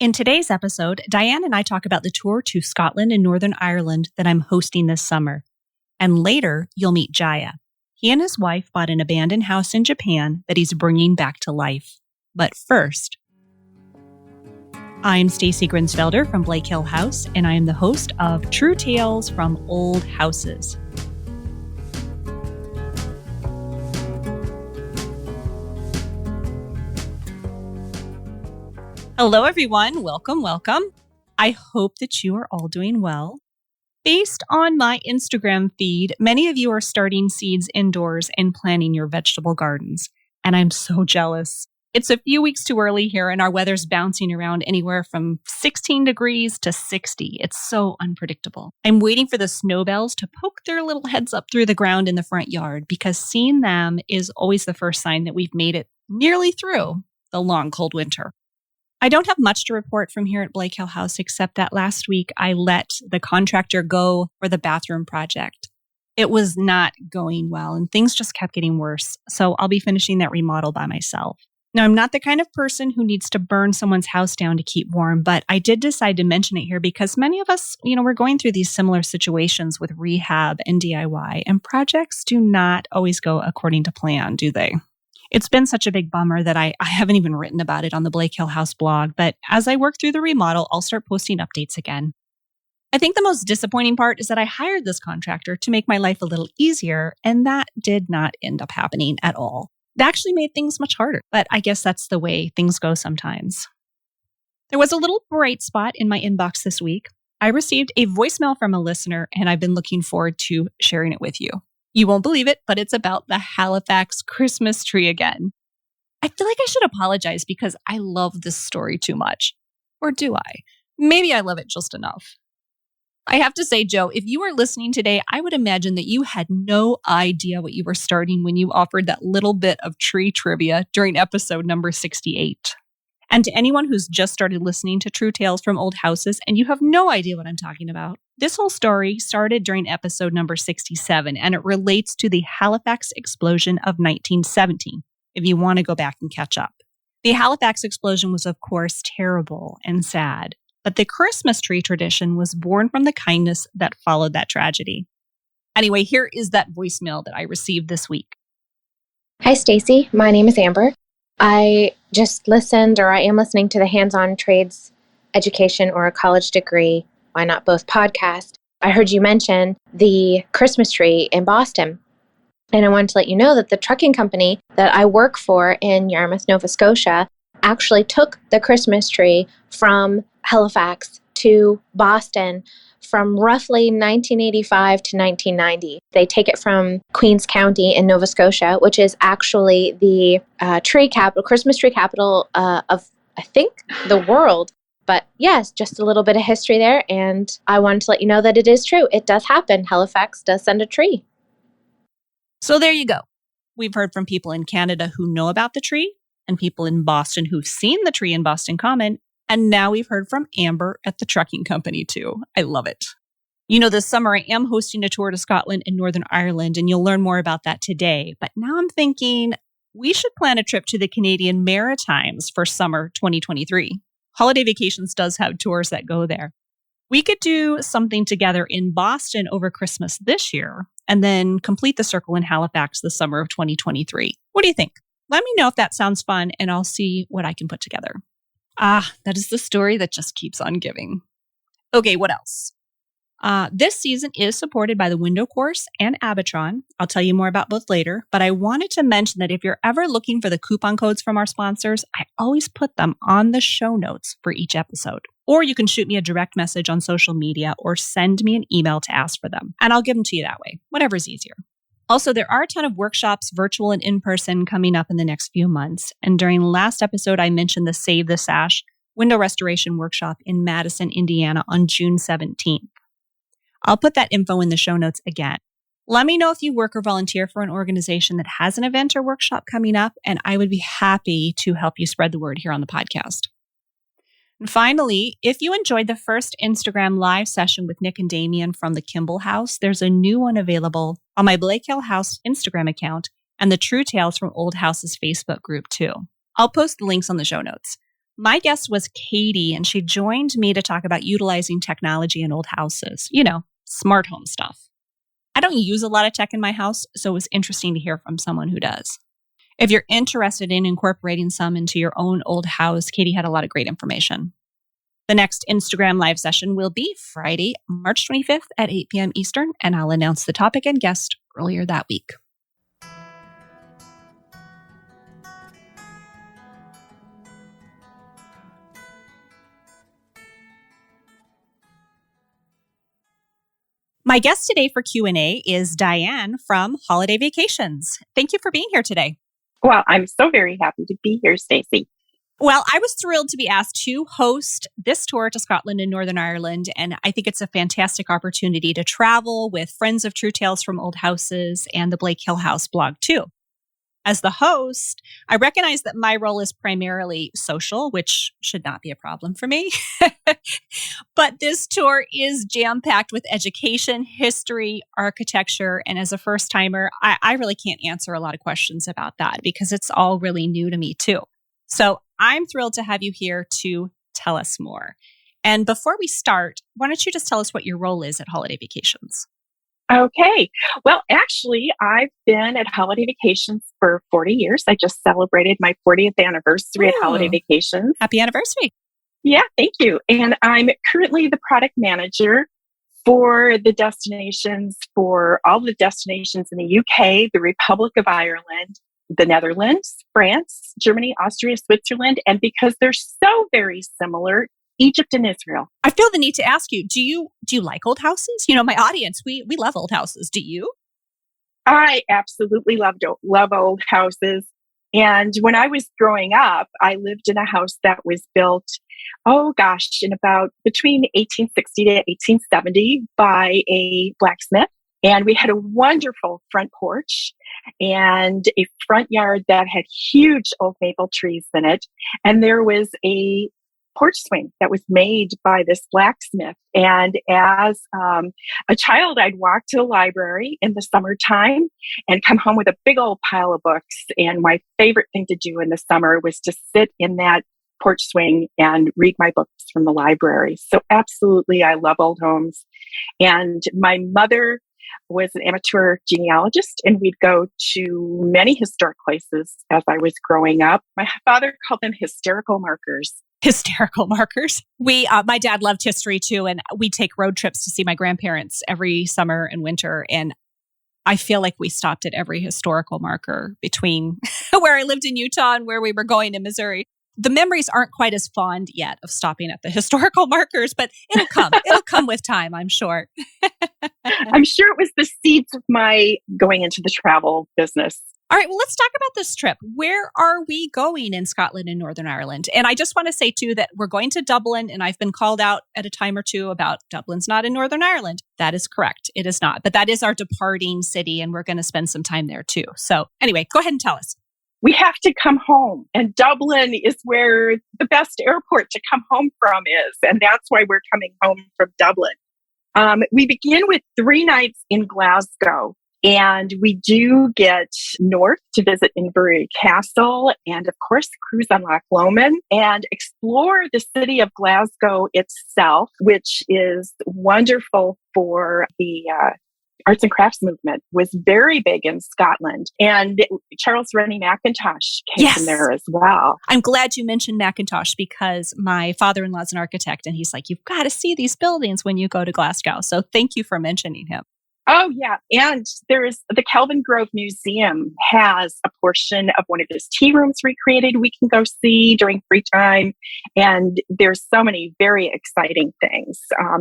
In today's episode, Dianne and I talk about the tour to Scotland and Northern Ireland that I'm hosting this summer. And later, you'll meet Jaya. He and his wife bought an abandoned house in Japan that he's bringing back to life. But first, I'm Stacy Grinsfelder from Blake Hill House, and I am the host of True Tales from Old Houses. Hello, everyone. Welcome, welcome. I hope that you are all doing well. Based on my Instagram feed, many of you are starting seeds indoors and planting your vegetable gardens, and I'm so jealous. It's a few weeks too early here, and our weather's bouncing around anywhere from 16 degrees to 60. It's so unpredictable. I'm waiting for the snowbells to poke their little heads up through the ground in the front yard, because seeing them is always the first sign that we've made it nearly through the long, cold winter. I don't have much to report from here at Blake Hill House, except that last week I let the contractor go for the bathroom project. It was not going well, and things just kept getting worse, so I'll be finishing that remodel by myself. Now, I'm not the kind of person who needs to burn someone's house down to keep warm, but I did decide to mention it here because many of us, we're going through these similar situations with rehab and DIY, and projects do not always go according to plan, do they? It's been such a big bummer that I haven't even written about it on the Blake Hill House blog, but as I work through the remodel, I'll start posting updates again. I think the most disappointing part is that I hired this contractor to make my life a little easier, and that did not end up happening at all. It actually made things much harder, but I guess that's the way things go sometimes. There was a little bright spot in my inbox this week. I received a voicemail from a listener, and I've been looking forward to sharing it with you. You won't believe it, but it's about the Halifax Christmas tree again. I feel like I should apologize because I love this story too much. Or do I? Maybe I love it just enough. I have to say, Joe, if you were listening today, I would imagine that you had no idea what you were starting when you offered that little bit of tree trivia during episode number 68. And to anyone who's just started listening to True Tales from Old Houses and you have no idea what I'm talking about, this whole story started during episode number 67, and it relates to the Halifax explosion of 1917, if you want to go back and catch up. The Halifax explosion was, of course, terrible and sad, but the Christmas tree tradition was born from the kindness that followed that tragedy. Anyway, here is that voicemail that I received this week. Hi, Stacy. My name is Amber. I just listened, or I am listening to the Hands-On Trades Education or a College Degree, Why Not Both podcast. I heard you mention the Christmas tree in Boston. And I wanted to let you know that the trucking company that I work for in Yarmouth, Nova Scotia, actually took the Christmas tree from Halifax to Boston from roughly 1985 to 1990. They take it from Queens County in Nova Scotia, which is actually the Christmas tree capital of, I think, the world. But yes, just a little bit of history there, and I wanted to let you know that it is true. It does happen. Halifax does send a tree. So there you go. We've heard from people in Canada who know about the tree, and people in Boston who've seen the tree in Boston Common, and now we've heard from Amber at the trucking company too. I love it. This summer I am hosting a tour to Scotland and Northern Ireland, and you'll learn more about that today. But now I'm thinking we should plan a trip to the Canadian Maritimes for summer 2023. Holiday Vacations does have tours that go there. We could do something together in Boston over Christmas this year, and then complete the circle in Halifax the summer of 2023. What do you think? Let me know if that sounds fun, and I'll see what I can put together. That is the story that just keeps on giving. Okay, what else? This season is supported by the Window Course and Abitron. I'll tell you more about both later, but I wanted to mention that if you're ever looking for the coupon codes from our sponsors, I always put them on the show notes for each episode. Or you can shoot me a direct message on social media or send me an email to ask for them, and I'll give them to you that way, whatever's easier. Also, there are a ton of workshops, virtual and in-person, coming up in the next few months. And during the last episode, I mentioned the Save the Sash window restoration workshop in Madison, Indiana on June 17th. I'll put that info in the show notes again. Let me know if you work or volunteer for an organization that has an event or workshop coming up, and I would be happy to help you spread the word here on the podcast. And finally, if you enjoyed the first Instagram live session with Nick and Damien from the Kimball House, there's a new one available on my Blake Hill House Instagram account and the True Tales from Old Houses Facebook group too. I'll post the links on the show notes. My guest was Katie, and she joined me to talk about utilizing technology in old houses, smart home stuff. I don't use a lot of tech in my house, so it was interesting to hear from someone who does. If you're interested in incorporating some into your own old house, Katie had a lot of great information. The next Instagram live session will be Friday, March 25th at 8 p.m. Eastern, and I'll announce the topic and guest earlier that week. My guest today for Q&A is Dianne from Holiday Vacations. Thank you for being here today. Well, I'm so very happy to be here, Stacy. Well, I was thrilled to be asked to host this tour to Scotland and Northern Ireland, and I think it's a fantastic opportunity to travel with friends of True Tales from Old Houses and the Blake Hill House blog too. As the host, I recognize that my role is primarily social, which should not be a problem for me. But this tour is jam-packed with education, history, architecture, and as a first-timer, I really can't answer a lot of questions about that because it's all really new to me too. So I'm thrilled to have you here to tell us more. And before we start, why don't you just tell us what your role is at Holiday Vacations? Okay. Well, actually, I've been at Holiday Vacations for 40 years. I just celebrated my 40th anniversary at Holiday Vacations. Happy anniversary. Yeah, thank you. And I'm currently the product manager for the destinations, for all the destinations in the UK, the Republic of Ireland, the Netherlands, France, Germany, Austria, Switzerland, and because they're so very similar, Egypt and Israel. I feel the need to ask you, do you like old houses? My audience, we love old houses. Do you? I absolutely love old houses. And when I was growing up, I lived in a house that was built, in about between 1860 to 1870 by a blacksmith. And we had a wonderful front porch and a front yard that had huge old maple trees in it. And there was a porch swing that was made by this blacksmith. And as a child, I'd walk to the library in the summertime and come home with a big old pile of books. And my favorite thing to do in the summer was to sit in that porch swing and read my books from the library. So absolutely, I love old homes. And my mother was an amateur genealogist, and we'd go to many historic places as I was growing up. My father called them hysterical markers. Hysterical markers. My dad loved history too, and we take road trips to see my grandparents every summer and winter. And I feel like we stopped at every historical marker between where I lived in Utah and where we were going in Missouri. The memories aren't quite as fond yet of stopping at the historical markers, but it'll come. It'll come with time, I'm sure. I'm sure it was the seeds of my going into the travel business. All right, well, let's talk about this trip. Where are we going in Scotland and Northern Ireland? And I just want to say, too, that we're going to Dublin, and I've been called out at a time or two about Dublin's not in Northern Ireland. That is correct. It is not. But that is our departing city, and we're going to spend some time there, too. So anyway, go ahead and tell us. We have to come home, and Dublin is where the best airport to come home from is, and that's why we're coming home from Dublin. We begin with 3 nights in Glasgow, and we do get north to visit Inverary Castle, and of course, cruise on Loch Lomond, and explore the city of Glasgow itself, which is wonderful for the arts and crafts movement, was very big in Scotland. And Charles Rennie Mackintosh came from there as well. I'm glad you mentioned Mackintosh because my father-in-law is an architect and he's like, you've got to see these buildings when you go to Glasgow. So thank you for mentioning him. Oh, yeah. And there's the Kelvin Grove Museum has a portion of one of his tea rooms recreated we can go see during free time. And there's so many very exciting things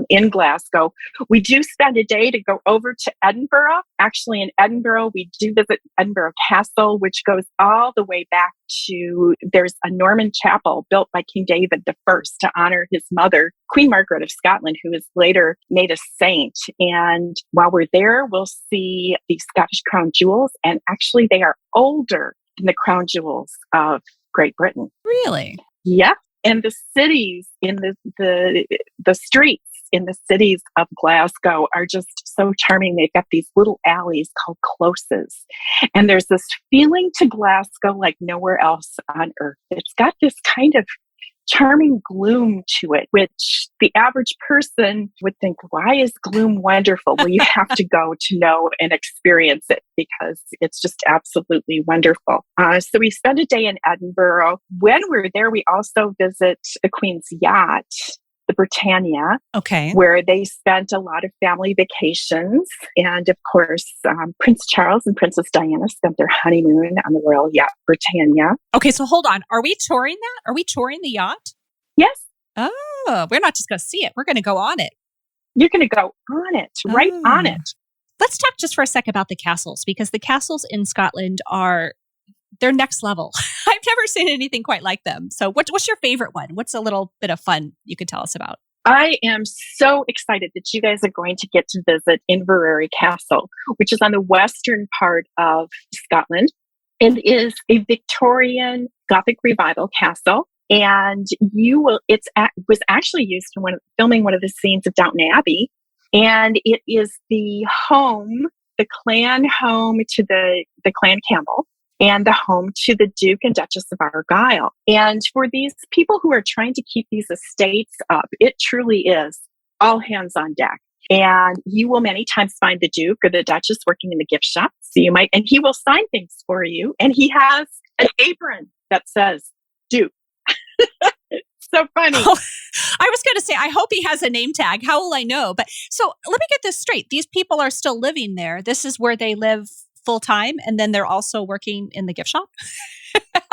in Glasgow. We do spend a day to go over to Edinburgh. Actually, in Edinburgh, we do visit Edinburgh Castle, which goes all the way back to, there's a Norman chapel built by King David I to honor his mother, Queen Margaret of Scotland, who was later made a saint. And while we're there, we'll see the Scottish crown jewels, and actually they are older than the crown jewels of Great Britain. Really? Yeah. And the cities in the streets in the cities of Glasgow are just so charming. They've got these little alleys called closes. And there's this feeling to Glasgow like nowhere else on earth. It's got this kind of charming gloom to it, which the average person would think, why is gloom wonderful? Well, you have to go to know and experience it because it's just absolutely wonderful. So we spend a day in Edinburgh. When we're there, we also visit the Queen's yacht, the Britannia, where they spent a lot of family vacations. And of course, Prince Charles and Princess Diana spent their honeymoon on the Royal Yacht Britannia. Okay, so hold on. Are we touring that? Are we touring the yacht? Yes. Oh, we're not just going to see it. We're going to go on it. You're going to go on it, right on it. Let's talk just for a sec about the castles, because the castles in Scotland they're next level. I've never seen anything quite like them. So what's your favorite one? What's a little bit of fun you could tell us about? I am so excited that you guys are going to get to visit Inverary Castle, which is on the western part of Scotland. It is a Victorian Gothic revival castle. And was actually used in filming one of the scenes of Downton Abbey. And it is the clan home to the Clan Campbell, and the home to the Duke and Duchess of Argyll. And for these people who are trying to keep these estates up, it truly is all hands on deck. And you will many times find the Duke or the Duchess working in the gift shop. And he will sign things for you. And he has an apron that says Duke. So funny. Oh, I was going to say, I hope he has a name tag. How will I know? But so let me get this straight. These people are still living there. This is where they live full time, and then they're also working in the gift shop?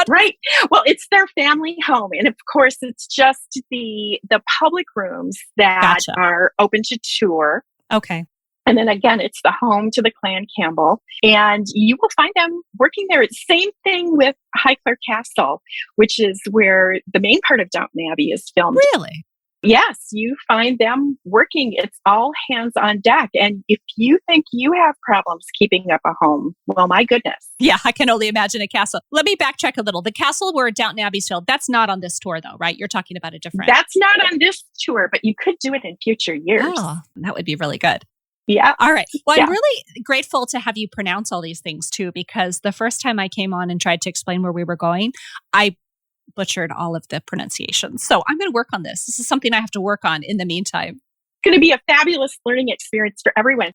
Right. Well, it's their family home. And of course, it's just the public rooms that are open to tour. Okay. And then again, it's the home to the Clan Campbell. And you will find them working there. It's the same thing with Highclere Castle, which is where the main part of Downton Abbey is filmed. Really? Yes, you find them working. It's all hands on deck. And if you think you have problems keeping up a home, well, my goodness. Yeah, I can only imagine a castle. Let me backtrack a little. The castle where Downton Abbey's filmed, that's not on this tour though, right? You're talking about a different... That's not on this tour, but you could do it in future years. Oh, that would be really good. Yeah. All right. Well, I'm really grateful to have you pronounce all these things too, because the first time I came on and tried to explain where we were going, I butchered all of the pronunciations. So I'm going to work on this. This is something I have to work on in the meantime. It's going to be a fabulous learning experience for everyone.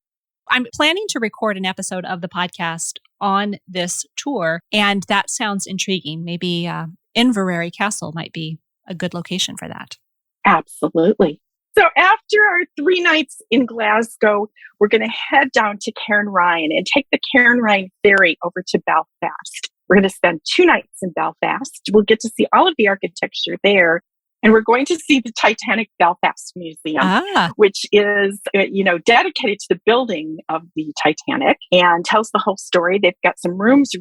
I'm planning to record an episode of the podcast on this tour, and that sounds intriguing. Maybe Inverary Castle might be a good location for that. Absolutely. So after our 3 nights in Glasgow, we're going to head down to Cairnryan and take the Cairnryan ferry over to Belfast. We're going to spend 2 nights in Belfast. We'll get to see all of the architecture there. And we're going to see the Titanic Belfast Museum, which is, dedicated to the building of the Titanic and tells the whole story. They've got some rooms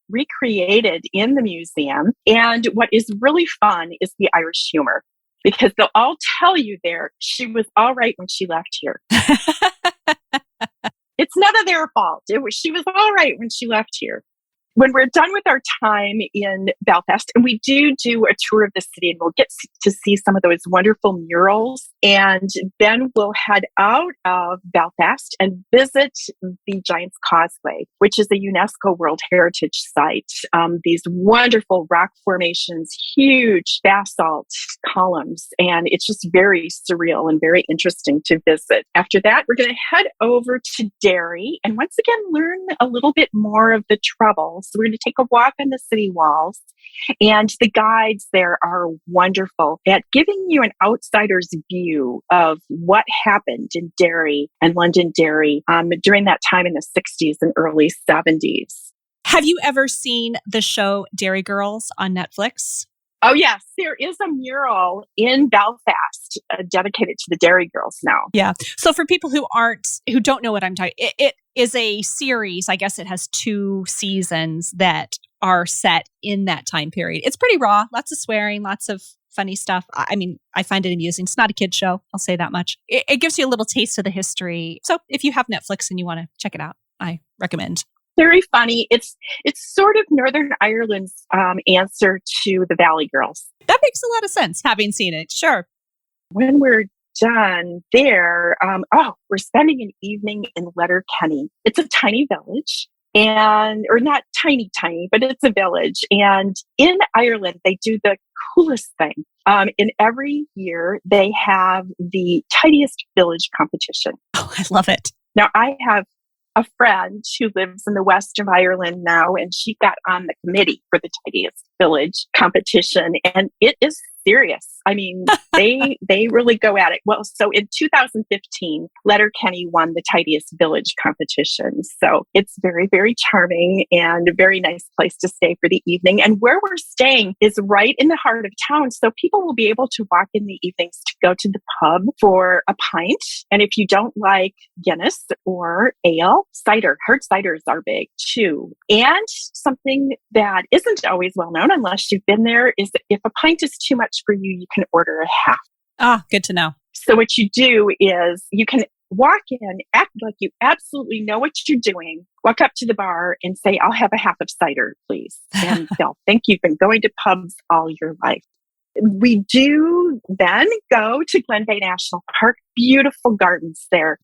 recreated in the museum. And what is really fun is the Irish humor, because they'll all tell you there, she was all right when she left here. It's none of their fault. She was all right when she left here. When we're done with our time in Belfast, and we do a tour of the city, and we'll get to see some of those wonderful murals, and then we'll head out of Belfast and visit the Giant's Causeway, which is a UNESCO World Heritage Site. These wonderful rock formations, huge basalt columns, and it's just very surreal and very interesting to visit. After that, we're going to head over to Derry and once again learn a little bit more of the Troubles. So we're going to take a walk on the city walls, and the guides there are wonderful at giving you an outsider's view of what happened in Derry and Londonderry during that time in the 60s and early 70s. Have you ever seen the show Derry Girls on Netflix? Oh, yes. There is a mural in Belfast dedicated to the Derry Girls now. Yeah. So for people who don't know what I'm talking, it is a series. I guess it has 2 seasons that are set in that time period. It's pretty raw, lots of swearing, lots of funny stuff. I mean, I find it amusing. It's not a kid's show. I'll say that much. It gives you a little taste of the history. So if you have Netflix and you want to check it out, I recommend. Very funny. It's sort of Northern Ireland's answer to the Valley Girls. That makes a lot of sense, having seen it. Sure. When we're done there, we're spending an evening in Letterkenny. It's a tiny village, or not tiny, but it's a village. And in Ireland, they do the coolest thing. In every year, they have the tidiest village competition. Oh, I love it. Now, I have a friend who lives in the west of Ireland now, and she got on the committee for the tidiest village competition, and it is serious. I mean, they really go at it. Well, so in 2015, Letterkenny won the tidiest village competition. So it's very, very charming and a very nice place to stay for the evening. And where we're staying is right in the heart of town. So people will be able to walk in the evenings to go to the pub for a pint. And if you don't like Guinness or ale, cider, hard ciders are big too. And something that isn't always well known unless you've been there is that if a pint is too much for you, you can order a half. Ah, good to know. So what you do is you can walk in, act like you absolutely know what you're doing, walk up to the bar and say, I'll have a half of cider, please. And they'll think you've been going to pubs all your life. We do then go to Glen Bay National Park, beautiful gardens there.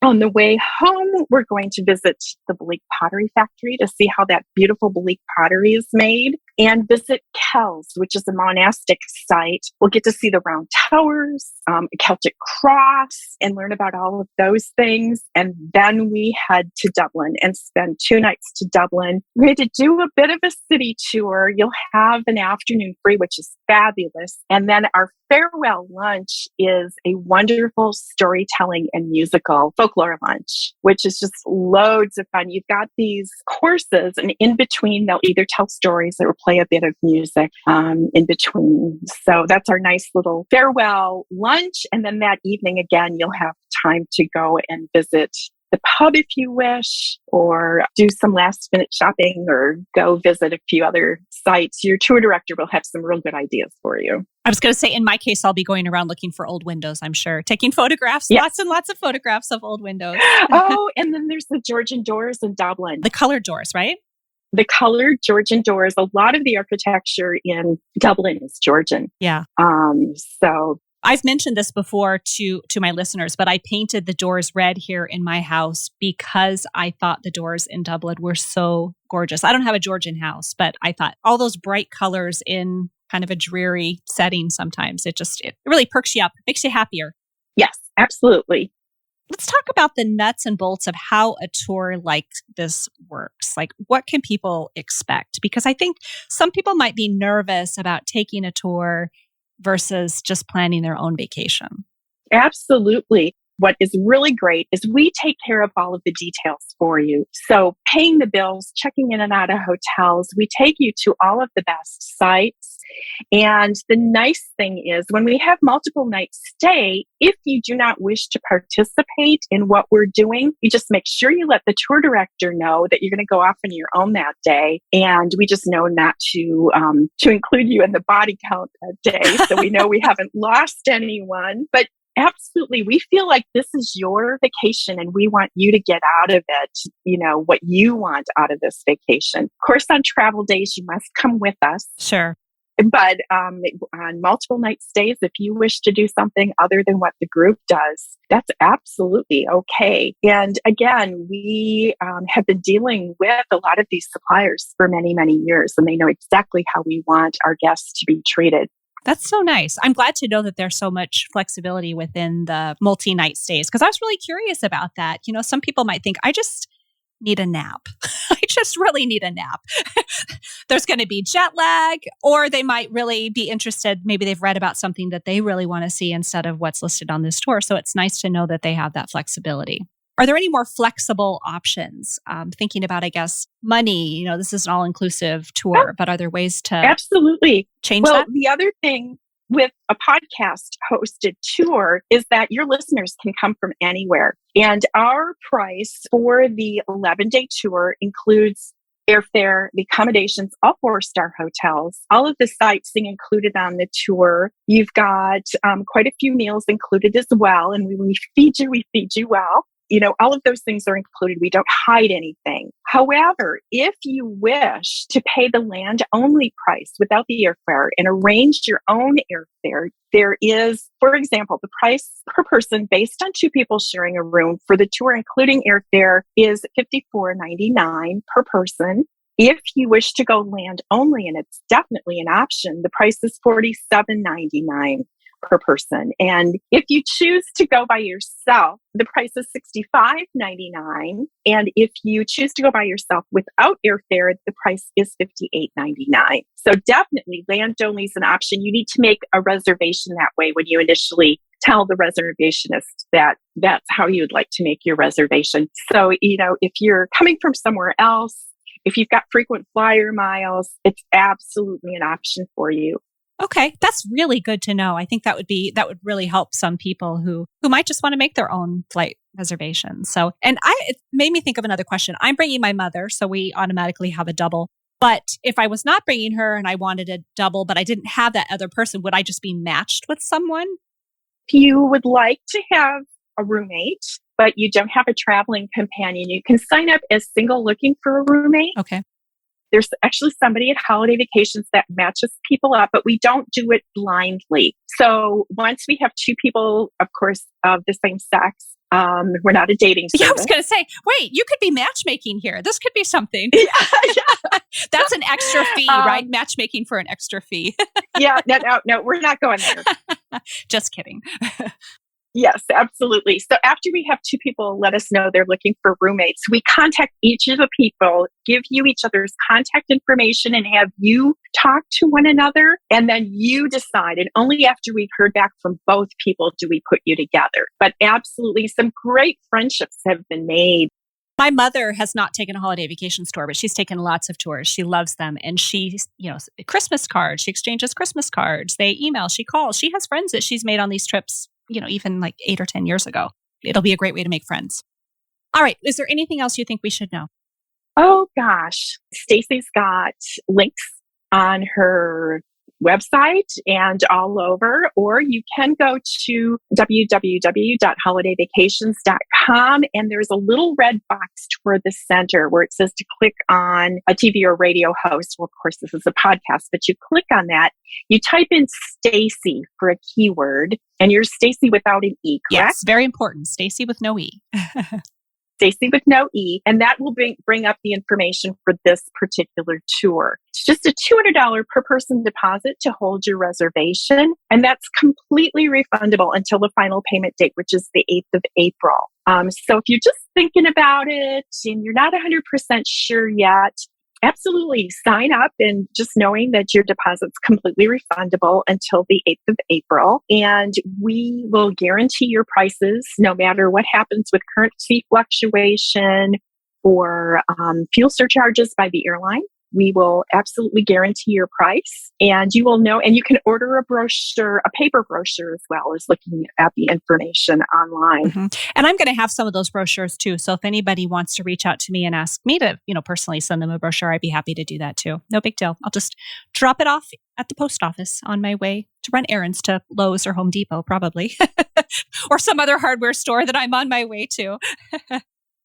On the way home, we're going to visit the Bleak Pottery Factory to see how that beautiful Bleak pottery is made and visit Kells, which is a monastic site. We'll get to see the round towers, a Celtic cross, and learn about all of those things. And then we head to Dublin and spend 2 nights to Dublin. We're going to do a bit of a city tour. You'll have an afternoon free, which is fabulous. And then our farewell lunch is a wonderful storytelling and musical folklore lunch, which is just loads of fun. You've got these courses, and in between, they'll either tell stories or play a bit of music in between. So that's our nice little farewell lunch. And then that evening, again, you'll have time to go and visit the pub if you wish, or do some last minute shopping, or go visit a few other sites. Your tour director will have some real good ideas for you. I was going to say, in my case, I'll be going around looking for old windows, I'm sure. Taking photographs, Yes. lots and lots of photographs of old windows. Oh, and then there's the Georgian doors in Dublin. The colored doors, right? The colored Georgian doors. A lot of the architecture in Dublin is Georgian. Yeah. So I've mentioned this before to my listeners, but I painted the doors red here in my house because I thought the doors in Dublin were so gorgeous. I don't have a Georgian house, but I thought all those bright colors in kind of a dreary setting sometimes, it really perks you up, makes you happier. yes, absolutely. Let's talk about the nuts and bolts of how a tour like this works. Like, what can people expect? Because I think some people might be nervous about taking a tour versus just planning their own vacation. Absolutely. What is really great is we take care of all of the details for you. So paying the bills, checking in and out of hotels, we take you to all of the best sites. And the nice thing is when we have multiple nights stay, if you do not wish to participate in what we're doing, you just make sure you let the tour director know that you're going to go off on your own that day. And we just know not to include you in the body count that day. So we know we haven't lost anyone. But absolutely. We feel like this is your vacation and we want you to get out of it, what you want out of this vacation. Of course, on travel days, you must come with us. Sure. But on multiple night stays, if you wish to do something other than what the group does, that's absolutely okay. And again, we have been dealing with a lot of these suppliers for many, many years, and they know exactly how we want our guests to be treated. That's so nice. I'm glad to know that there's so much flexibility within the multi-night stays, because I was really curious about that. Some people might think, I just need a nap. I just really need a nap. There's going to be jet lag, or they might really be interested. Maybe they've read about something that they really want to see instead of what's listed on this tour. So it's nice to know that they have that flexibility. Are there any more flexible options? Thinking about, I guess, money, this is an all-inclusive tour, but are there ways to absolutely change that? Well, the other thing with a podcast hosted tour is that your listeners can come from anywhere. And our price for the 11-day tour includes airfare, the accommodations, all 4-star hotels, all of the sightseeing included on the tour. You've got quite a few meals included as well. And we feed you well. All of those things are included. We don't hide anything. However, if you wish to pay the land-only price without the airfare and arrange your own airfare, there is, for example, the price per person based on 2 people sharing a room for the tour, including airfare, is $54.99 per person. If you wish to go land only, and it's definitely an option, the price is $47.99 per person. And if you choose to go by yourself, the price is $65.99. And if you choose to go by yourself without airfare, the price is $58.99. So definitely land only is an option. You need to make a reservation that way when you initially tell the reservationist that that's how you'd like to make your reservation. So, if you're coming from somewhere else, if you've got frequent flyer miles, it's absolutely an option for you. Okay, that's really good to know. I think that would really help some people who might just want to make their own flight reservations. So, it made me think of another question. I'm bringing my mother, so we automatically have a double. But if I was not bringing her and I wanted a double, but I didn't have that other person, would I just be matched with someone? If you would like to have a roommate, but you don't have a traveling companion, you can sign up as single looking for a roommate. Okay. There's actually somebody at Holiday Vacations that matches people up, but we don't do it blindly. So once we have two people, of course, of the same sex, we're not a dating service. Yeah, I was going to say, wait, you could be matchmaking here. This could be something. Yeah. That's an extra fee, right? Matchmaking for an extra fee. Yeah, no, we're not going there. Just kidding. Yes, absolutely. So after we have two people let us know they're looking for roommates, we contact each of the people, give you each other's contact information, and have you talk to one another. And then you decide. And only after we've heard back from both people do we put you together. But absolutely, some great friendships have been made. My mother has not taken a holiday vacation tour, but she's taken lots of tours. She loves them. And she, Christmas cards, she exchanges Christmas cards. They email, she calls. She has friends that she's made on these trips, even like 8 or 10 years ago. It'll be a great way to make friends. All right. Is there anything else you think we should know? Oh, gosh. Stacy's got links on her website and all over, or you can go to www.holidayvacations.com, and there's a little red box toward the center where it says to click on a TV or radio host. Well, of course, this is a podcast, but you click on that, you type in Stacy for a keyword, and you're Stacy without an E, correct? Yes, very important. Stacy with no E. Stacy with no E, and that will bring up the information for this particular tour. It's just a $200 per person deposit to hold your reservation, and that's completely refundable until the final payment date, which is the 8th of April. So if you're just thinking about it and you're not 100% sure yet, absolutely sign up, and just knowing that your deposit's completely refundable until the 8th of April. And we will guarantee your prices no matter what happens with currency fluctuation or fuel surcharges by the airline. We will absolutely guarantee your price, and you will know, and you can order a brochure, a paper brochure, as well as looking at the information online. Mm-hmm. And I'm going to have some of those brochures too. So if anybody wants to reach out to me and ask me to, personally send them a brochure, I'd be happy to do that too. No big deal. I'll just drop it off at the post office on my way to run errands to Lowe's or Home Depot, probably, or some other hardware store that I'm on my way to.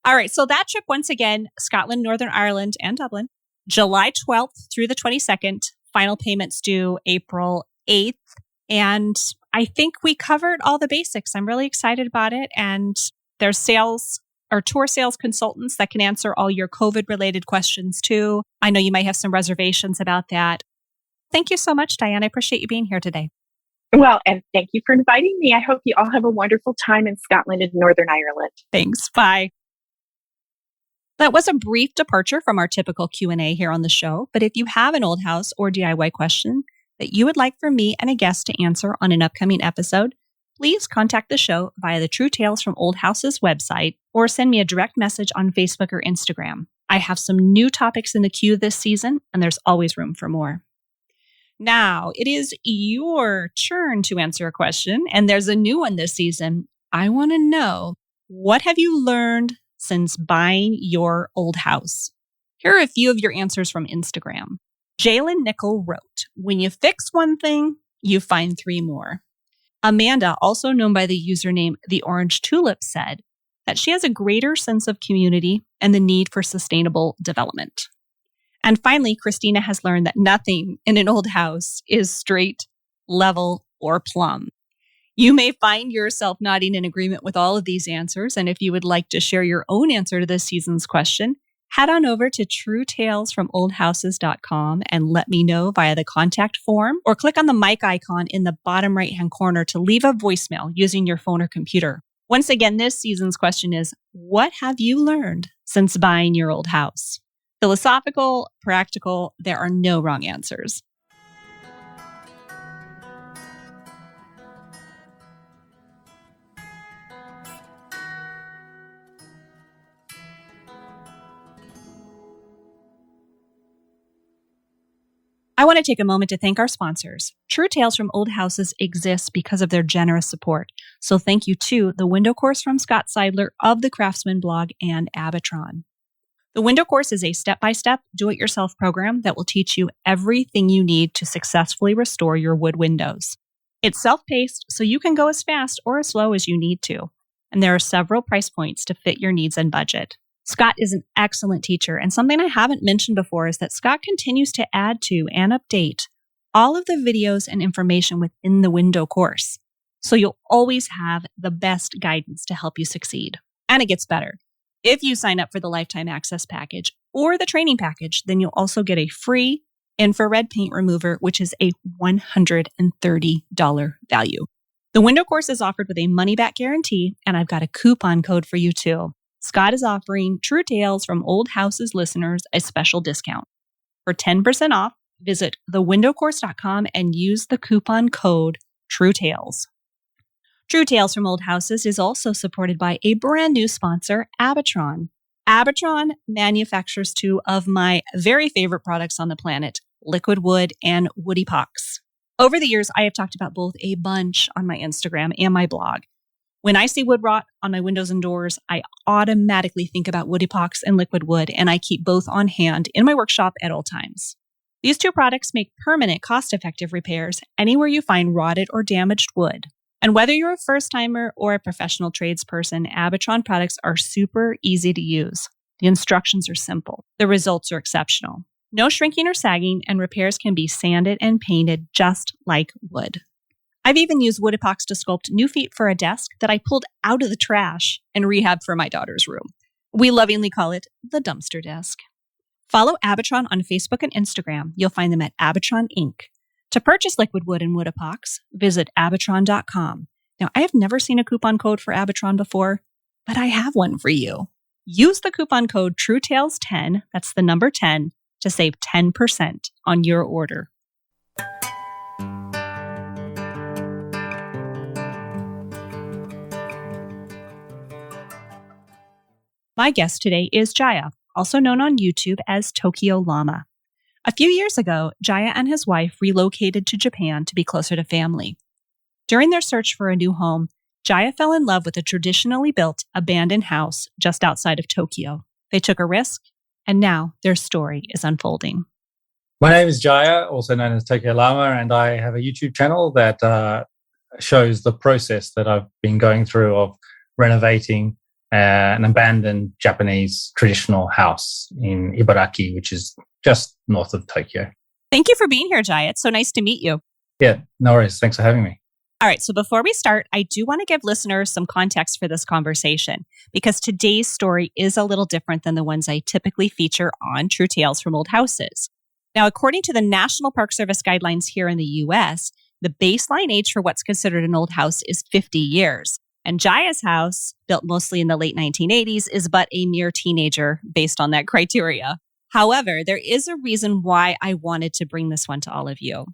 All right. So that trip, once again, Scotland, Northern Ireland, and Dublin. July 12th through the 22nd, final payments due April 8th. And I think we covered all the basics. I'm really excited about it. And there's sales or tour sales consultants that can answer all your COVID-related questions too. I know you might have some reservations about that. Thank you so much, Dianne. I appreciate you being here today. Well, and thank you for inviting me. I hope you all have a wonderful time in Scotland and Northern Ireland. Thanks. Bye. That was a brief departure from our typical Q&A here on the show, but if you have an old house or DIY question that you would like for me and a guest to answer on an upcoming episode, please contact the show via the True Tales from Old Houses website or send me a direct message on Facebook or Instagram. I have some new topics in the queue this season, and there's always room for more. Now, it is your turn to answer a question, and there's a new one this season. I want to know, what have you learned since buying your old house? Here are a few of your answers from Instagram. Jalen Nickel wrote, when you fix one thing, you find 3 more. Amanda, also known by the username The Orange Tulip, said that she has a greater sense of community and the need for sustainable development. And finally, Christina has learned that nothing in an old house is straight, level, or plumb. You may find yourself nodding in agreement with all of these answers. And if you would like to share your own answer to this season's question, head on over to truetalesfromoldhouses.com and let me know via the contact form, or click on the mic icon in the bottom right-hand corner to leave a voicemail using your phone or computer. Once again, this season's question is, what have you learned since buying your old house? Philosophical, practical, there are no wrong answers. I want to take a moment to thank our sponsors. True Tales from Old Houses exists because of their generous support. So thank you to the Window Course from Scott Seidler of the Craftsman blog and Abatron. The Window Course is a step-by-step, do-it-yourself program that will teach you everything you need to successfully restore your wood windows. It's self-paced, so you can go as fast or as slow as you need to. And there are several price points to fit your needs and budget. Scott is an excellent teacher, and something I haven't mentioned before is that Scott continues to add to and update all of the videos and information within the Window Course. So you'll always have the best guidance to help you succeed. And it gets better. If you sign up for the Lifetime Access package or the training package, then you'll also get a free infrared paint remover, which is a $130 value. The Window Course is offered with a money-back guarantee, and I've got a coupon code for you too. Scott is offering True Tales from Old Houses listeners a special discount. For 10% off, visit thewindowcourse.com and use the coupon code TrueTales. True Tales from Old Houses is also supported by a brand new sponsor, Abatron. Abatron manufactures two of my very favorite products on the planet, liquid wood and wood epox. Over the years, I have talked about both a bunch on my Instagram and my blog. When I see wood rot on my windows and doors, I automatically think about wood epox and liquid wood, and I keep both on hand in my workshop at all times. These two products make permanent, cost-effective repairs anywhere you find rotted or damaged wood. And whether you're a first-timer or a professional tradesperson, Abatron products are super easy to use. The instructions are simple. The results are exceptional. No shrinking or sagging, and repairs can be sanded and painted just like wood. I've even used wood epox to sculpt new feet for a desk that I pulled out of the trash and rehabbed for my daughter's room. We lovingly call it the dumpster desk. Follow Abatron on Facebook and Instagram. You'll find them at Abatron Inc. To purchase liquid wood and wood epox, visit Abatron.com. Now, I have never seen a coupon code for Abatron before, but I have one for you. Use the coupon code TrueTales10, that's the number 10, to save 10% on your order. My guest today is Jaya, also known on YouTube as Tokyo Llama. A few years ago, Jaya and his wife relocated to Japan to be closer to family. During their search for a new home, Jaya fell in love with a traditionally built, abandoned house just outside of Tokyo. They took a risk, and now their story is unfolding. My name is Jaya, also known as Tokyo Llama, and I have a YouTube channel that shows the process that I've been going through of renovating an abandoned Japanese traditional house in Ibaraki, which is just north of Tokyo. Thank you for being here, Jaya. It's so nice to meet you. Yeah, no worries. Thanks for having me. All right, so before we start, I do want to give listeners some context for this conversation because today's story is a little different than the ones I typically feature on True Tales from Old Houses. Now, according to the National Park Service guidelines here in the U.S., the baseline age for what's considered an old house is 50 years. And Jaya's house, built mostly in the late 1980s, is but a mere teenager based on that criteria. However, there is a reason why I wanted to bring this one to all of you.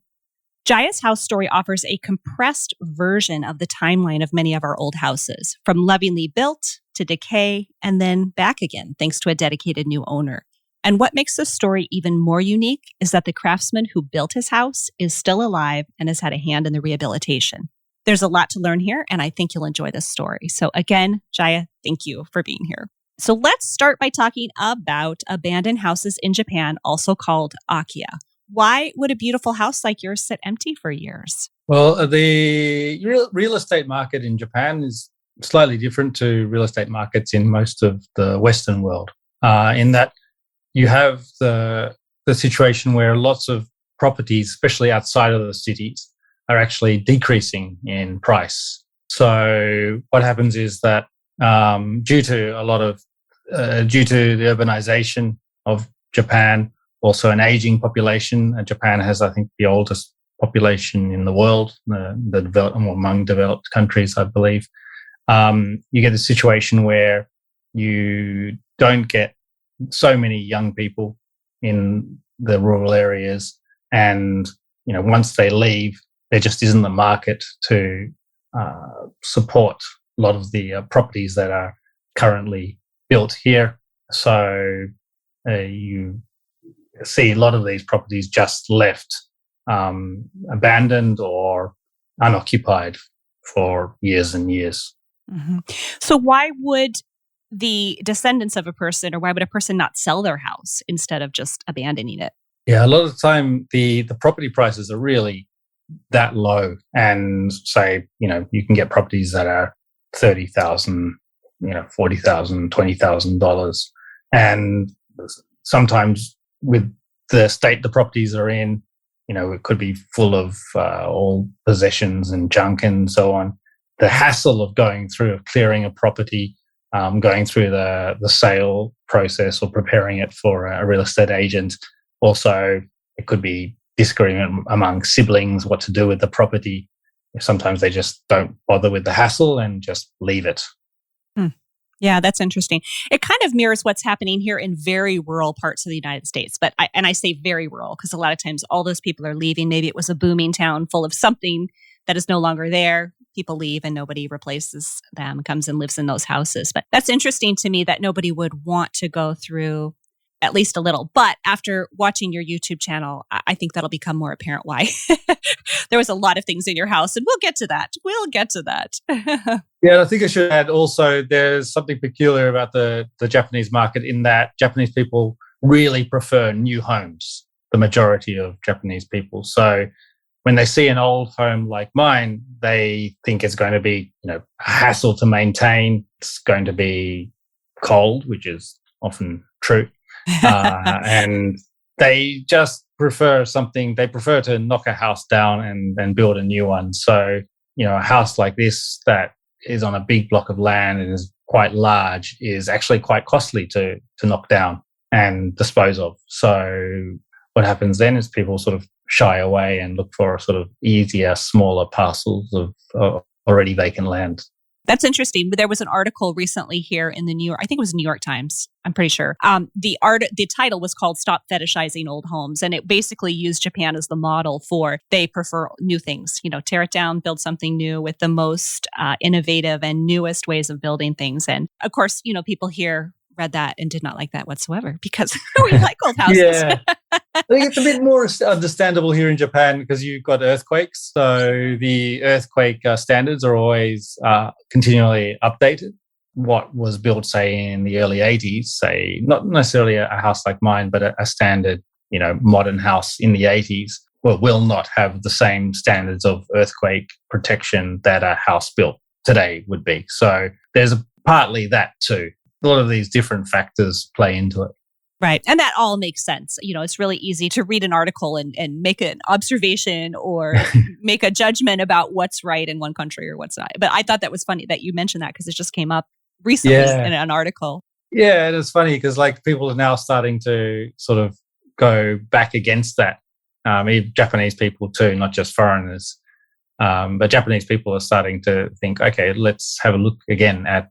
Jaya's house story offers a compressed version of the timeline of many of our old houses, from lovingly built to decay and then back again, thanks to a dedicated new owner. And what makes this story even more unique is that the craftsman who built his house is still alive and has had a hand in the rehabilitation. There's a lot to learn here, and I think you'll enjoy this story. So again, Jaya, thank you for being here. So let's start by talking about abandoned houses in Japan, also called Akiya. Why would a beautiful house like yours sit empty for years? Well, the real estate market in Japan is slightly different to real estate markets in most of the Western world, in that you have the situation where lots of properties, especially outside of the cities, are actually decreasing in price. So what happens is that due to a lot of due to the urbanization of Japan, also an aging population. Japan has, I think, the oldest population in the world, among developed countries, I believe. You get a situation where you don't get so many young people in the rural areas, and once they leave, there just isn't the market to support a lot of the properties that are currently built here. So you see a lot of these properties just left abandoned or unoccupied for years and years. Mm-hmm. So why would the descendants of a person, or why would a person not sell their house instead of just abandoning it? Yeah, a lot of the time the property prices are really that low, and say you can get properties that are $30,000, $40,000, $20,000, and sometimes with the state the properties are in, it could be full of all possessions and junk and so on. The hassle of going through, of clearing a property, going through the sale process or preparing it for a real estate agent. Also, it could be disagreement among siblings what to do with the property. Sometimes they just don't bother with the hassle and just leave it. Yeah, that's interesting. It kind of mirrors what's happening here in very rural parts of the United States. But I say very rural because a lot of times all those people are leaving. Maybe it was a booming town full of something that is no longer there. People leave and nobody replaces them, comes and lives in those houses. But that's interesting to me that nobody would want to go through at least a little. But after watching your YouTube channel, I think that'll become more apparent why. There was a lot of things in your house, and we'll get to that. Yeah, I think I should add also there's something peculiar about the Japanese market in that Japanese people really prefer new homes, the majority of Japanese people. So when they see an old home like mine, they think it's going to be a hassle to maintain. It's going to be cold, which is often true. And they just prefer to knock a house down and build a new one. So, a house like this that is on a big block of land and is quite large is actually quite costly to knock down and dispose of. So what happens then is people sort of shy away and look for sort of easier, smaller parcels of already vacant land. That's interesting. There was an article recently here in the I think it was New York Times, I'm pretty sure. The title was called Stop Fetishizing Old Homes. And it basically used Japan as the model for they prefer new things, tear it down, build something new with the most innovative and newest ways of building things. And of course, people here read that and did not like that whatsoever because we like old houses. Yeah. I think it's a bit more understandable here in Japan because you've got earthquakes. So the earthquake standards are always continually updated. What was built, say, in the early 80s, say, not necessarily a house like mine, but a standard, modern house in the 80s will not have the same standards of earthquake protection that a house built today would be. So there's partly that too. A lot of these different factors play into it. Right. And that all makes sense. It's really easy to read an article and make an observation or make a judgment about what's right in one country or what's not. But I thought that was funny that you mentioned that because it just came up recently in an article. Yeah, it is funny because people are now starting to sort of go back against that. Even Japanese people too, not just foreigners. But Japanese people are starting to think, okay, let's have a look again at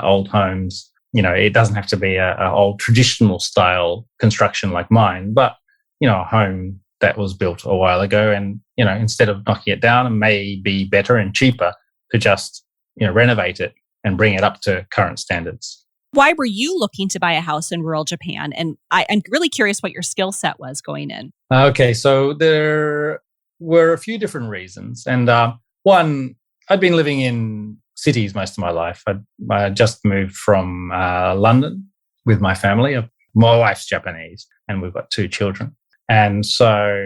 old homes. It doesn't have to be a old traditional style construction like mine, but, a home that was built a while ago and, instead of knocking it down, it may be better and cheaper to just, renovate it and bring it up to current standards. Why were you looking to buy a house in rural Japan? And I'm really curious what your skill set was going in. Okay, so there were a few different reasons. And one, I'd been living in cities most of my life. I just moved from London with my family. My wife's Japanese and we've got 2 children. And so,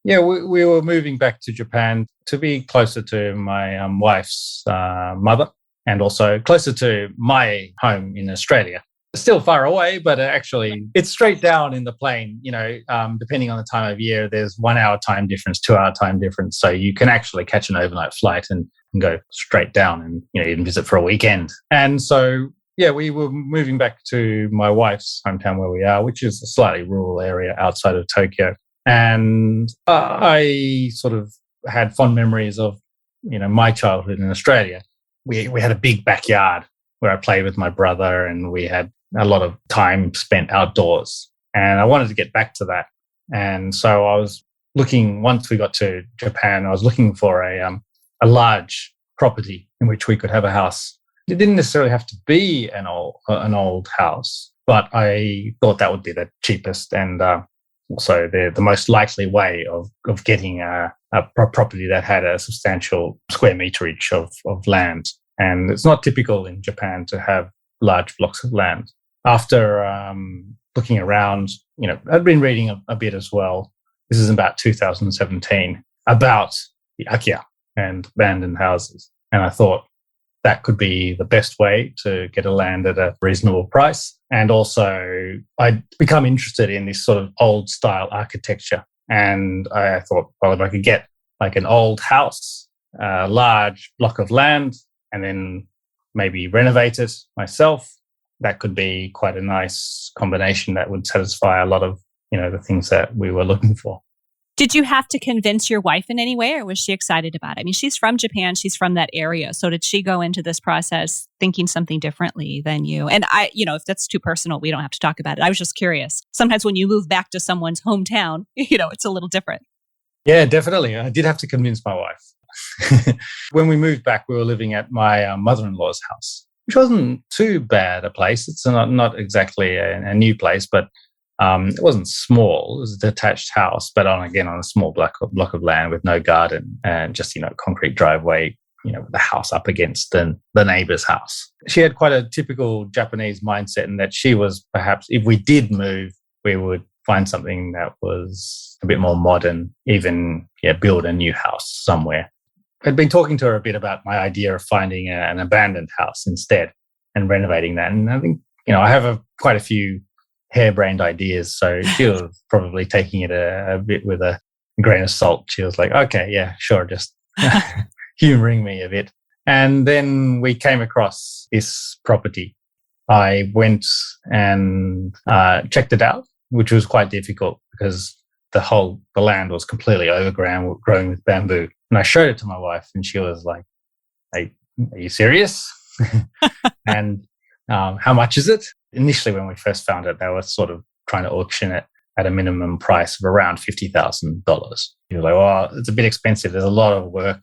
we were moving back to Japan to be closer to my wife's mother and also closer to my home in Australia. Still far away, but actually it's straight down in the plane. Depending on the time of year, there's 1 hour time difference, 2 hour time difference. So you can actually catch an overnight flight and go straight down and even visit for a weekend. And so yeah, we were moving back to my wife's hometown where we are, which is a slightly rural area outside of Tokyo. And I sort of had fond memories of, my childhood in Australia. We had a big backyard where I played with my brother, and we had a lot of time spent outdoors. And I wanted to get back to that. And so I was looking, once we got to Japan, I was looking for a large property in which we could have a house. It didn't necessarily have to be an old house, but I thought that would be the cheapest and also the most likely way of getting a property that had a substantial square meterage of land. And it's not typical in Japan to have large blocks of land. After looking around, I'd been reading a bit as well. This is about 2017, about the Akia and abandoned houses. And I thought that could be the best way to get a land at a reasonable price. And also I'd become interested in this sort of old style architecture. And I thought, well, if I could get like an old house, a large block of land, and then maybe renovate it myself, that could be quite a nice combination that would satisfy a lot of, the things that we were looking for. Did you have to convince your wife in any way, or was she excited about it? I mean, she's from Japan, she's from that area. So did she go into this process thinking something differently than you? And if that's too personal, we don't have to talk about it. I was just curious. Sometimes when you move back to someone's hometown, it's a little different. Yeah, definitely. I did have to convince my wife. When we moved back, we were living at my mother-in-law's house, which wasn't too bad a place. It's not exactly a new place, but it wasn't small. It was a detached house, but on a small block of land with no garden and just, concrete driveway, with the house up against the neighbor's house. She had quite a typical Japanese mindset in that she was perhaps, if we did move, we would find something that was a bit more modern, even build a new house somewhere. I'd been talking to her a bit about my idea of finding an abandoned house instead and renovating that. And I think, I have quite a few harebrained ideas. So she was probably taking it a bit with a grain of salt. She was like, okay, yeah, sure, just humoring me a bit. And then we came across this property. I went and checked it out, which was quite difficult because the land was completely overgrown, growing with bamboo. And I showed it to my wife and she was like, are you serious? And how much is it? Initially, when we first found it, they were sort of trying to auction it at a minimum price of around $50,000. You were like, well, it's a bit expensive. There's a lot of work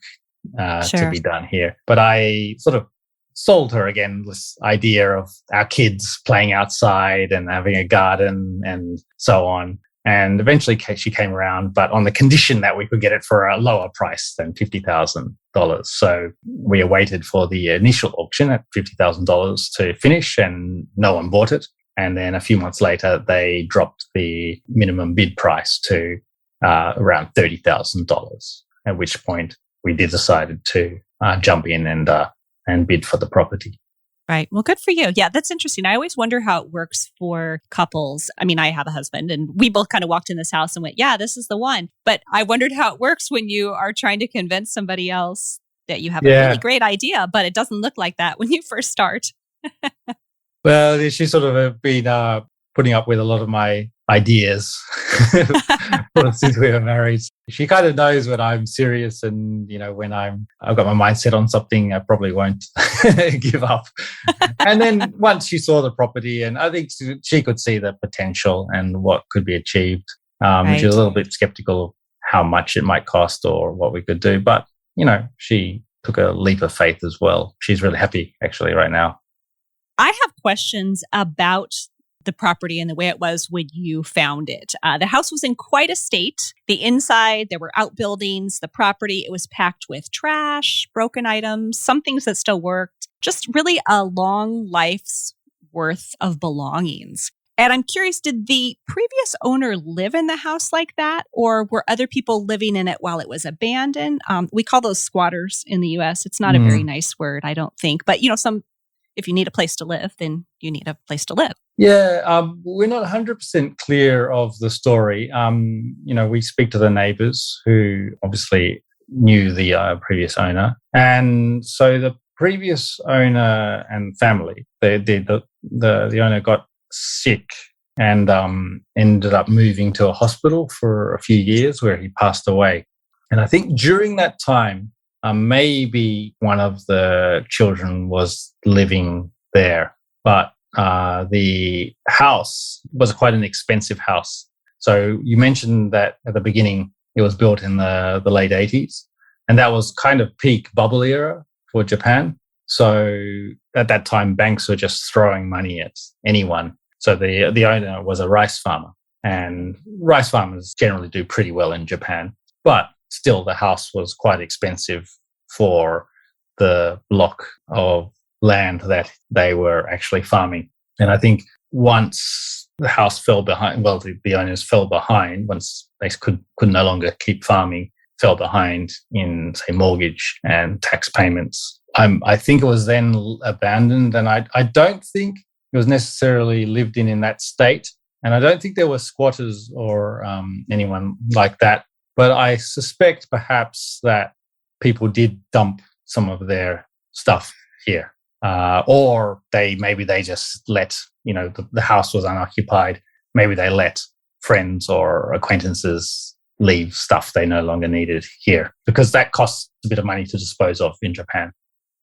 to be done here. But I sort of sold her again this idea of our kids playing outside and having a garden and so on. And eventually she came around, but on the condition that we could get it for a lower price than $50,000. So we awaited for the initial auction at $50,000 to finish and no one bought it. And then a few months later, they dropped the minimum bid price to around $30,000, at which point we decided to jump in and bid for the property. Right. Well, good for you. Yeah, that's interesting. I always wonder how it works for couples. I mean, I have a husband and we both kind of walked in this house and went, yeah, this is the one. But I wondered how it works when you are trying to convince somebody else that you have a really great idea, but it doesn't look like that when you first start. Well, she's sort of been putting up with a lot of my ideas since we were married. She kind of knows when I'm serious and, when I've got my mind set on something, I probably won't give up. And then once she saw the property, and I think she could see the potential and what could be achieved. Right. She was a little bit skeptical of how much it might cost or what we could do. But, she took a leap of faith as well. She's really happy actually right now. I have questions about the property and the way it was when you found it. The house was in quite a state. The inside, there were outbuildings. The property, it was packed with trash, broken items, some things that still worked. Just really a long life's worth of belongings. And I'm curious, did the previous owner live in the house like that? Or were other people living in it while it was abandoned? We call those squatters in the U.S. It's not a very nice word, I don't think. But, if you need a place to live, then you need a place to live. Yeah, we're not 100% clear of the story. We speak to the neighbours who obviously knew the previous owner. And so the previous owner and family, the owner got sick and ended up moving to a hospital for a few years where he passed away. And I think during that time, maybe one of the children was living there, but the house was quite an expensive house. So you mentioned that at the beginning, it was built in the late 80s, and that was kind of peak bubble era for Japan. So at that time, banks were just throwing money at anyone. So the owner was a rice farmer, and rice farmers generally do pretty well in Japan, but still the house was quite expensive for the block of land that they were actually farming. And I think once the house fell behind, well, the owners fell behind once they could no longer keep farming, fell behind in, say, mortgage and tax payments. I think it was then abandoned, and I don't think it was necessarily lived in that state. And I don't think there were squatters or anyone like that. But I suspect perhaps that people did dump some of their stuff here. Or maybe they just let, the house was unoccupied. Maybe they let friends or acquaintances leave stuff they no longer needed here, because that costs a bit of money to dispose of in Japan.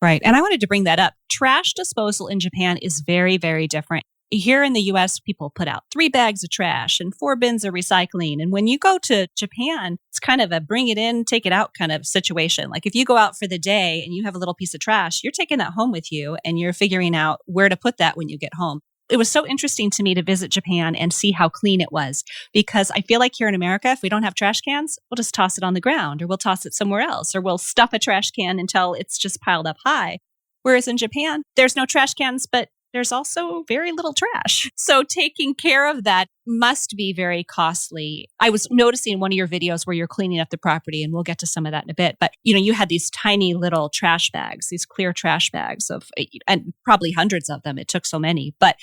Right. And I wanted to bring that up. Trash disposal in Japan is very, very different. Here in the US, people put out 3 bags of trash and 4 bins of recycling. And when you go to Japan, it's kind of a bring it in, take it out kind of situation. Like if you go out for the day and you have a little piece of trash, you're taking that home with you and you're figuring out where to put that when you get home. It was so interesting to me to visit Japan and see how clean it was, because I feel like here in America, if we don't have trash cans, we'll just toss it on the ground, or we'll toss it somewhere else, or we'll stuff a trash can until it's just piled up high. Whereas in Japan, there's no trash cans, but there's also very little trash. So taking care of that must be very costly. I was noticing one of your videos where you're cleaning up the property, and we'll get to some of that in a bit. But, you had these tiny little trash bags, these clear trash bags and probably hundreds of them. It took so many. But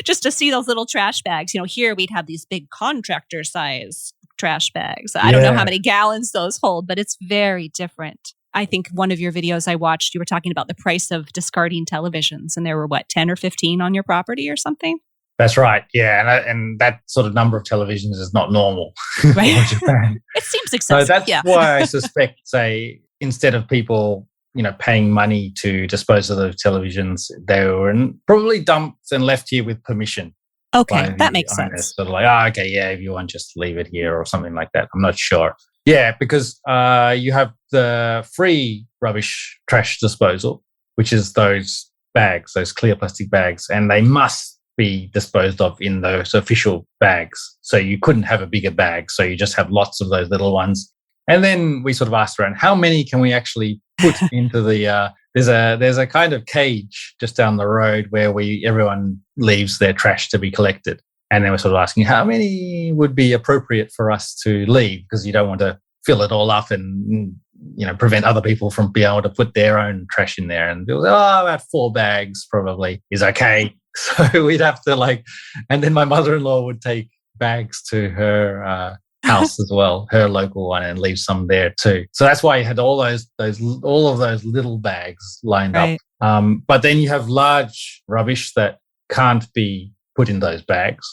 just to see those little trash bags, here we'd have these big contractor size trash bags. I don't know how many gallons those hold, but it's very different. I think one of your videos I watched, you were talking about the price of discarding televisions, and there were 10 or 15 on your property or something? That's right. Yeah. And that sort of number of televisions is not normal right. for Japan. It seems excessive. So that's why I suspect, say, instead of people, paying money to dispose of those televisions, they were probably dumped and left here with permission. Okay, that makes sense. Sort of like, okay, yeah, if you want, just leave it here or something like that. I'm not sure. Yeah, because you have the free rubbish trash disposal, which is those bags, those clear plastic bags, and they must be disposed of in those official bags. So you couldn't have a bigger bag, so you just have lots of those little ones. And then we sort of asked around, how many can we actually put into the... There's a kind of cage just down the road where everyone leaves their trash to be collected. And then we're sort of asking how many would be appropriate for us to leave, because you don't want to fill it all up and, prevent other people from being able to put their own trash in there. And people say, about 4 bags probably is okay. So we'd have to and then my mother-in-law would take bags to her house as well, her local one, and leave some there too. So that's why you had all of those little bags lined up. But then you have large rubbish that can't be put in those bags.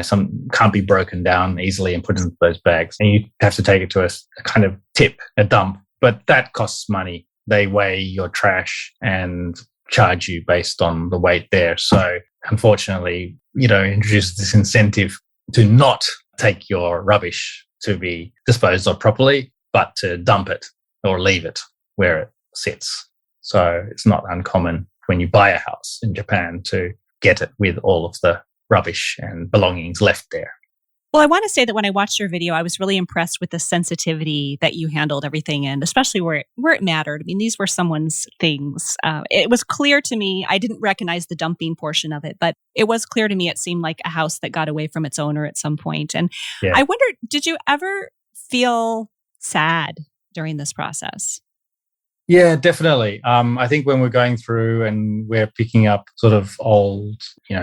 Some can't be broken down easily and put into those bags, and you have to take it to a kind of tip, a dump. But that costs money. They weigh your trash and charge you based on the weight there. So unfortunately, introduce this incentive to not take your rubbish to be disposed of properly, but to dump it or leave it where it sits. So it's not uncommon when you buy a house in Japan to get it with all of the rubbish and belongings left there. Well, I want to say that when I watched your video, I was really impressed with the sensitivity that you handled everything in, especially where it mattered. I mean, these were someone's things. It was clear to me, I didn't recognize the dumping portion of it, but it was clear to me it seemed like a house that got away from its owner at some point. And I wondered, did you ever feel sad during this process? Yeah, definitely. I think when we're going through and we're picking up sort of old,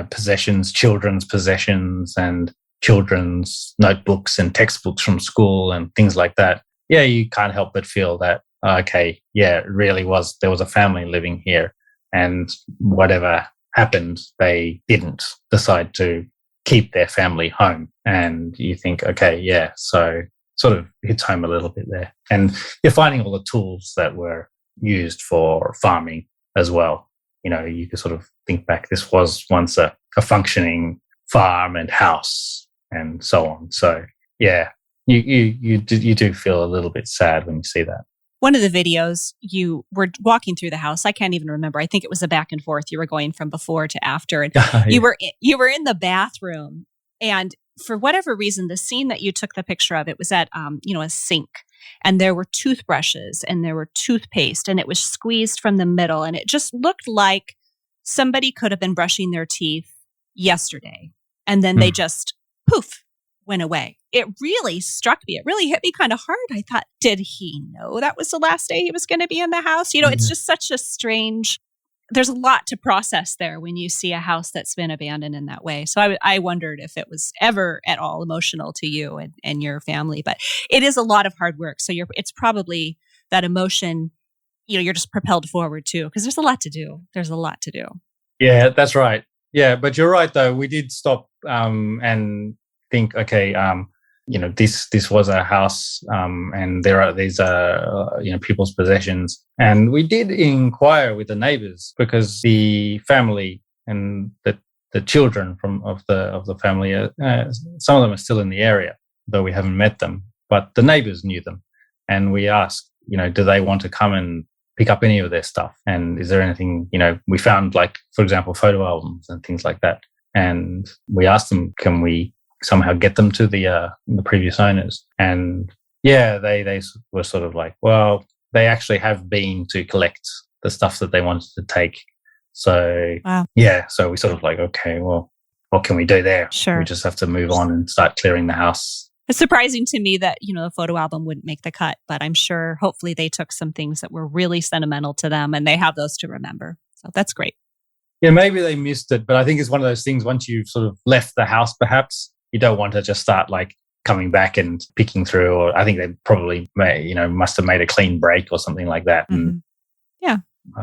possessions, children's possessions and children's notebooks and textbooks from school and things like that, you can't help but feel that, okay, yeah, it really was. There was a family living here, and whatever happened, they didn't decide to keep their family home. And you think, okay, yeah, so sort of hits home a little bit there. And you're finding all the tools that were used for farming as well. You know, you can sort of think back, this was once a functioning farm and house and so on. So yeah, you do feel a little bit sad when you see that. One of the videos, you were walking through the house. I can't even remember. I think it was a back and forth. You were going from before to after, and Yeah. you were in the bathroom. And for whatever reason, the scene that you took the picture of, it was at a sink, and there were toothbrushes and there were toothpaste, and it was squeezed from the middle, and it just looked like somebody could have been brushing their teeth yesterday, and then they just poof went away. It really struck me. It really hit me kind of hard. I thought, did he know that was the last day he was going to be in the house? You know, it's just such a strange, there's a lot to process there when you see a house that's been abandoned in that way. So I wondered if it was ever at all emotional to you and your family, but it is a lot of hard work. So it's probably that emotion, you know, you're just propelled forward too, because there's a lot to do. There's a lot to do. Yeah, that's right. Yeah, but you're right though. We did stop and think, okay, this was a house, and there are these people's possessions, and we did inquire with the neighbours, because the family and the children of the family, some of them are still in the area, though we haven't met them, but the neighbours knew them, and we asked, do they want to come and pick up any of their stuff, and is there anything, we found, like, for example, photo albums and things like that, and we asked them, can we somehow get them to the previous owners? And yeah, they were sort of like, well, they actually have been to collect the stuff that they wanted to take. So wow. Yeah, so we sort of like, okay, well, what can we do there? Sure. We just have to move on and start clearing the house. It's surprising to me that, the photo album wouldn't make the cut, but I'm sure hopefully they took some things that were really sentimental to them and they have those to remember. So that's great. Yeah, maybe they missed it, but I think it's one of those things, once you've sort of left the house, perhaps, you don't want to just start like coming back and picking through, or I think they probably must have made a clean break or something like that. Mm-hmm. And yeah.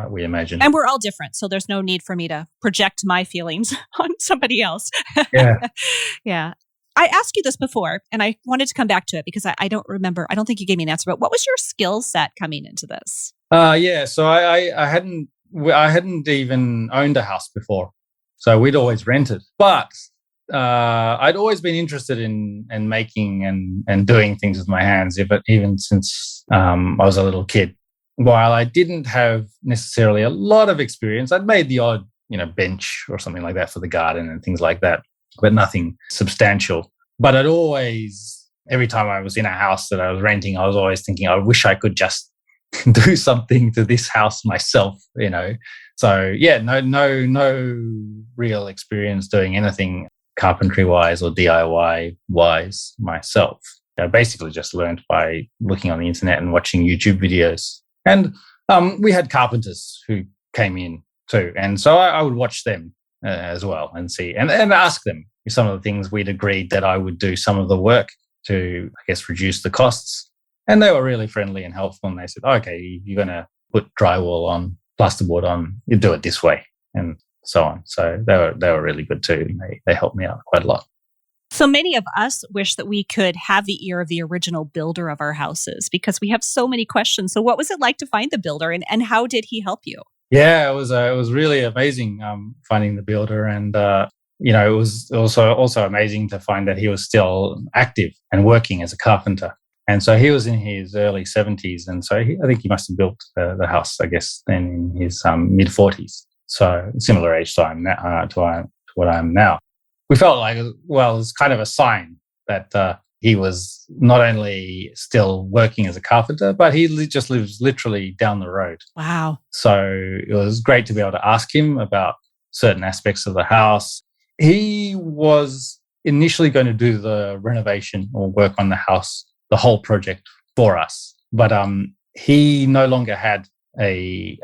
We imagine. And we're all different, so there's no need for me to project my feelings on somebody else. Yeah. Yeah. I asked you this before, and I wanted to come back to it because I don't remember. I don't think you gave me an answer, but what was your skill set coming into this? Yeah. So I hadn't even owned a house before. So we'd always rented. But I'd always been interested in making and doing things with my hands, even since I was a little kid. While I didn't have necessarily a lot of experience, I'd made the odd, bench or something like that for the garden and things like that, but nothing substantial. But I'd always, every time I was in a house that I was renting, I was always thinking, I wish I could just do something to this house myself, So yeah, no real experience doing anything carpentry wise or DIY wise myself. I basically just learned by looking on the internet and watching YouTube videos. And we had carpenters who came in too. And so I would watch them as well and see and ask them some of the things. We'd agreed that I would do some of the work to, I guess, reduce the costs. And they were really friendly and helpful. And they said, okay, you're going to put drywall on, plasterboard on, you do it this way, and so on. So they were really good too. They helped me out quite a lot. So many of us wish that we could have the ear of the original builder of our houses because we have so many questions. So what was it like to find the builder, and how did he help you? Yeah, it was really amazing finding the builder, and it was also amazing to find that he was still active and working as a carpenter. And so he was in his early 70s, and so I think he must have built the house, I guess, then in his mid 40s. So similar age to what I am now. We felt like, well, it's kind of a sign that he was not only still working as a carpenter, but he just lives literally down the road. Wow. So it was great to be able to ask him about certain aspects of the house. He was initially going to do the renovation or work on the house, the whole project for us. But he no longer had a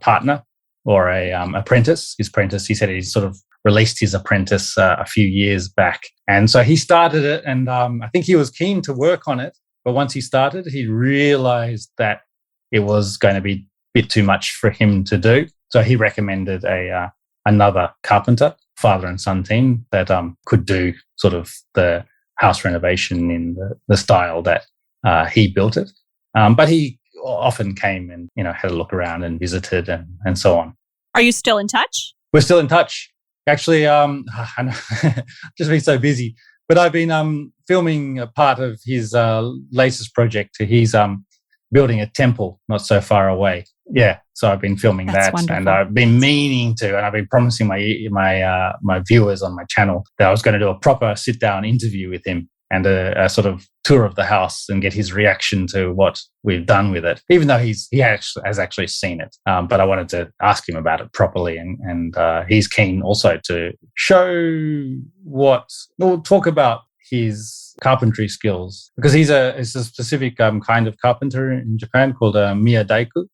partner or a apprentice. His apprentice, he said he sort of released his apprentice a few years back. And so he started it, and I think he was keen to work on it. But once he started, he realized that it was going to be a bit too much for him to do. So he recommended another carpenter, father and son team that could do sort of the house renovation in the style that he built it. But he often came and, had a look around and visited and so on. Are you still in touch? We're still in touch. Actually, I know, just been so busy. But I've been filming a part of his latest project. He's building a temple not so far away. Yeah, so I've been filming that, wonderful. And I've been meaning to, and I've been promising my viewers on my channel that I was going to do a proper sit-down interview with him and a sort of tour of the house and get his reaction to what we've done with it, even though he has actually seen it. But I wanted to ask him about it properly, and he's keen also to talk about his carpentry skills, because it's a specific kind of carpenter in Japan called Miyadaiku.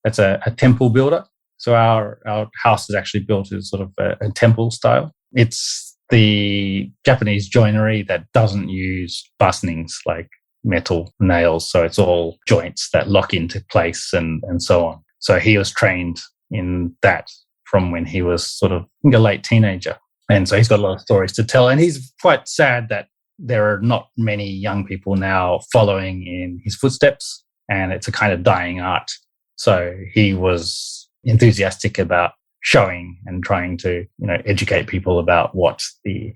That's a temple builder. So our house is actually built as sort of a temple style. It's the Japanese joinery that doesn't use fastenings like metal nails. So it's all joints that lock into place and so on. So he was trained in that from when he was sort of a late teenager. And so he's got a lot of stories to tell. And he's quite sad that there are not many young people now following in his footsteps, and it's a kind of dying art. So he was enthusiastic about showing and trying to, educate people about what the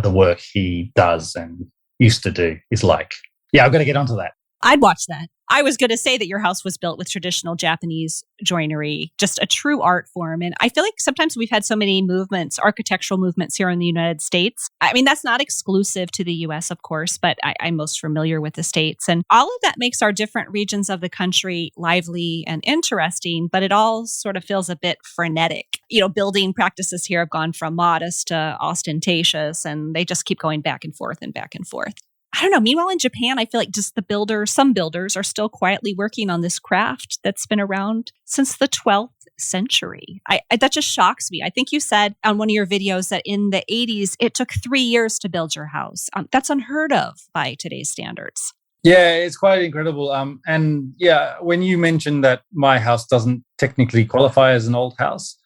work he does and used to do is like. Yeah, I've got to get onto that. I'd watch that. I was going to say that your house was built with traditional Japanese joinery, just a true art form. And I feel like sometimes we've had so many architectural movements here in the United States. I mean, that's not exclusive to the US, of course, but I'm most familiar with the States. And all of that makes our different regions of the country lively and interesting, but it all sort of feels a bit frenetic. Building practices here have gone from modest to ostentatious, and they just keep going back and forth and back and forth. I don't know. Meanwhile, in Japan, I feel like just some builders are still quietly working on this craft that's been around since the 12th century. That just shocks me. I think you said on one of your videos that in the 80s, it took 3 years to build your house. That's unheard of by today's standards. Yeah, it's quite incredible. And yeah, when you mentioned that my house doesn't technically qualify as an old house,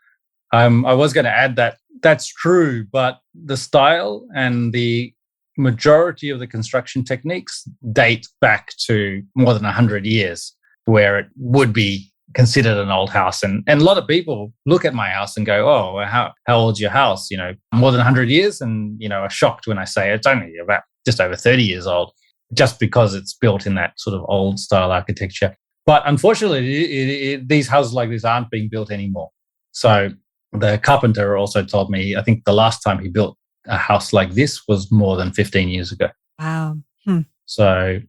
I was going to add that that's true, but the style and the majority of the construction techniques date back to more than 100 years, where it would be considered an old house. And a lot of people look at my house and go, oh, how old's your house? More than 100 years? And, are shocked when I say it's only about just over 30 years old, just because it's built in that sort of old style architecture. But unfortunately, these houses like this aren't being built anymore. So the carpenter also told me, I think the last time he built a house like this was more than 15 years ago. Wow. So,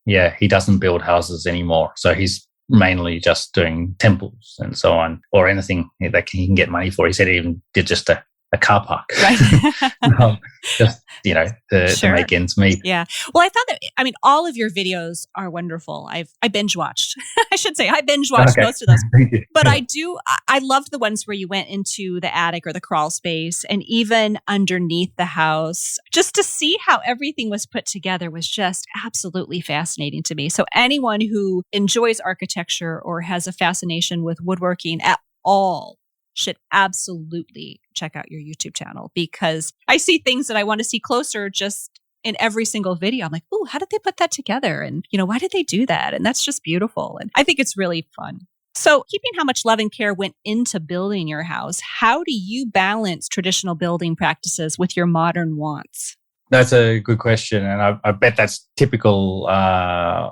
yeah, he doesn't build houses anymore. So he's mainly just doing temples and so on, or anything that he can get money for. He said he even did just a car park. Right. Just, to make ends meet. Yeah. Well, I thought that, all of your videos are wonderful. I binge watched. I should say I binge watched most of those. But I loved the ones where you went into the attic or the crawl space and even underneath the house. Just to see how everything was put together was just absolutely fascinating to me. So anyone who enjoys architecture or has a fascination with woodworking at all should absolutely check out your YouTube channel, because I see things that I want to see closer just in every single video. I'm like, oh, how did they put that together? And, why did they do that? And that's just beautiful. And I think it's really fun. So keeping how much love and care went into building your house, how do you balance traditional building practices with your modern wants? That's a good question. And I bet that's typical, a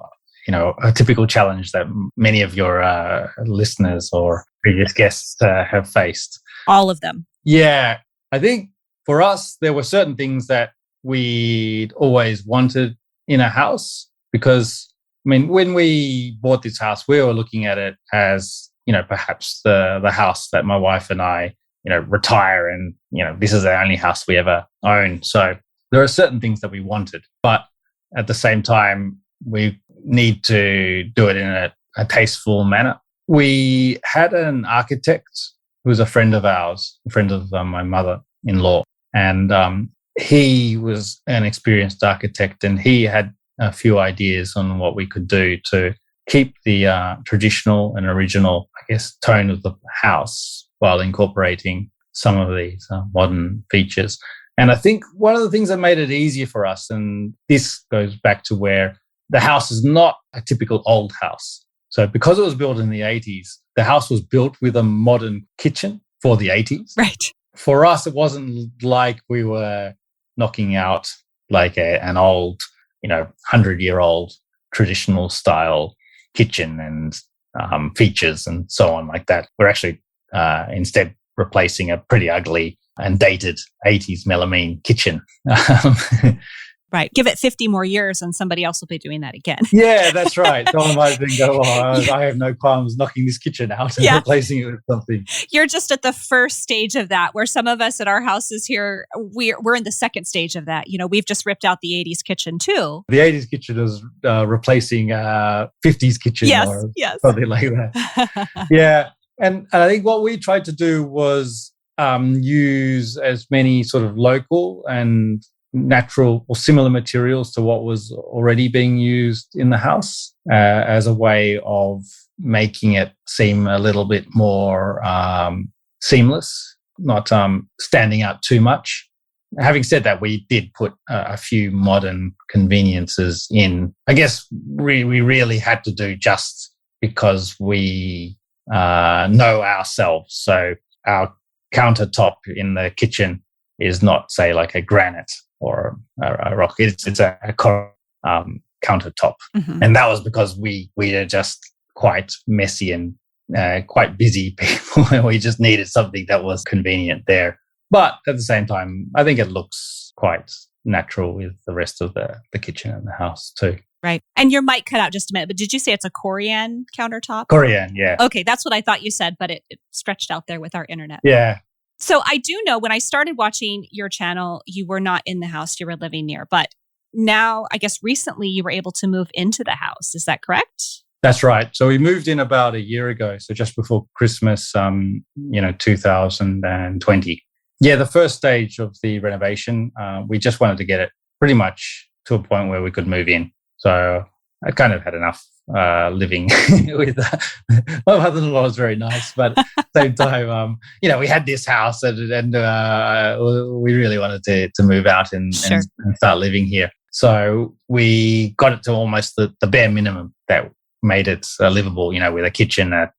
typical challenge that many of your listeners or previous guests have faced. All of them. Yeah. I think for us, there were certain things that we'd always wanted in a house, because, when we bought this house, we were looking at it as, perhaps the house that my wife and I, retire and, this is the only house we ever own. So there are certain things that we wanted, but at the same time, we need to do it in a tasteful manner. We had an architect who was a friend of ours, a friend of my mother-in-law, and he was an experienced architect, and he had a few ideas on what we could do to keep the traditional and original, I guess, tone of the house while incorporating some of these modern features. And I think one of the things that made it easier for us, and this goes back to where the house is not a typical old house. So because it was built in the 80s, the house was built with a modern kitchen for the 80s. Right. For us, it wasn't like we were knocking out like an old, 100-year-old traditional style kitchen and features and so on like that. We're actually instead replacing a pretty ugly and dated 80s melamine kitchen. Right. Give it 50 more years and somebody else will be doing that again. Yeah, that's right. Someone might then go, I have no qualms knocking this kitchen out and replacing it with something. You're just at the first stage of that, where some of us at our houses here, we're in the second stage of that. We've just ripped out the 80s kitchen too. The 80s kitchen is replacing 50s kitchen or something like that. Yeah. And I think what we tried to do was use as many sort of local and natural or similar materials to what was already being used in the house as a way of making it seem a little bit more seamless, not standing out too much. Having said that, we did put a few modern conveniences in. I guess we really had to do just because we know ourselves. So our countertop in the kitchen is not, say, like a granite or a rock. It's a countertop. Mm-hmm. And that was because we are just quite messy and quite busy people. And we just needed something that was convenient there. But at the same time, I think it looks quite natural with the rest of the kitchen and the house too. Right. And your mic cut out just a minute, but did you say it's a Corian countertop? Corian, yeah. Okay, that's what I thought you said, but it stretched out there with our internet. Yeah. So I do know when I started watching your channel, you were not in the house, you were living near. But now, I guess recently you were able to move into the house. Is that correct? That's right. So we moved in about a year ago. So just before Christmas, 2020. Yeah, the first stage of the renovation, we just wanted to get it pretty much to a point where we could move in. So I kind of had enough living with my mother-in-law was very nice, but at the same time, we had this house and we really wanted to move out and start living here. So we got it to almost the bare minimum that made it livable, with a kitchen, a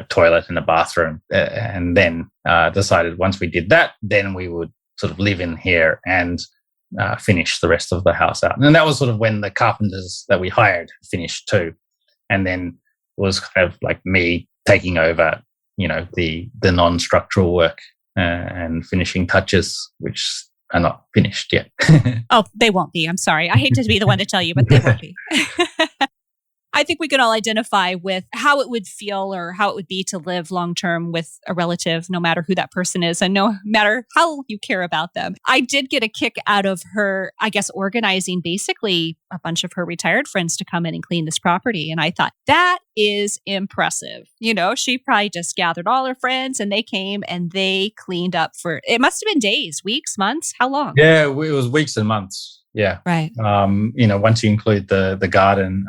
toilet and a bathroom, and then decided once we did that, then we would sort of live in here and finish the rest of the house out. And that was sort of when the carpenters that we hired finished too. And then it was kind of like me taking over, the non-structural work and finishing touches, which are not finished yet. Oh, they won't be. I'm sorry. I hate to be the one to tell you, but they won't be. I think we can all identify with how it would feel or how it would be to live long-term with a relative, no matter who that person is and no matter how you care about them. I did get a kick out of her, I guess, organizing basically a bunch of her retired friends to come in and clean this property. And I thought, that is impressive. She probably just gathered all her friends and they came and they cleaned up it must have been days, weeks, months. How long? Yeah, it was weeks and months. Yeah. Right. Once you include the garden.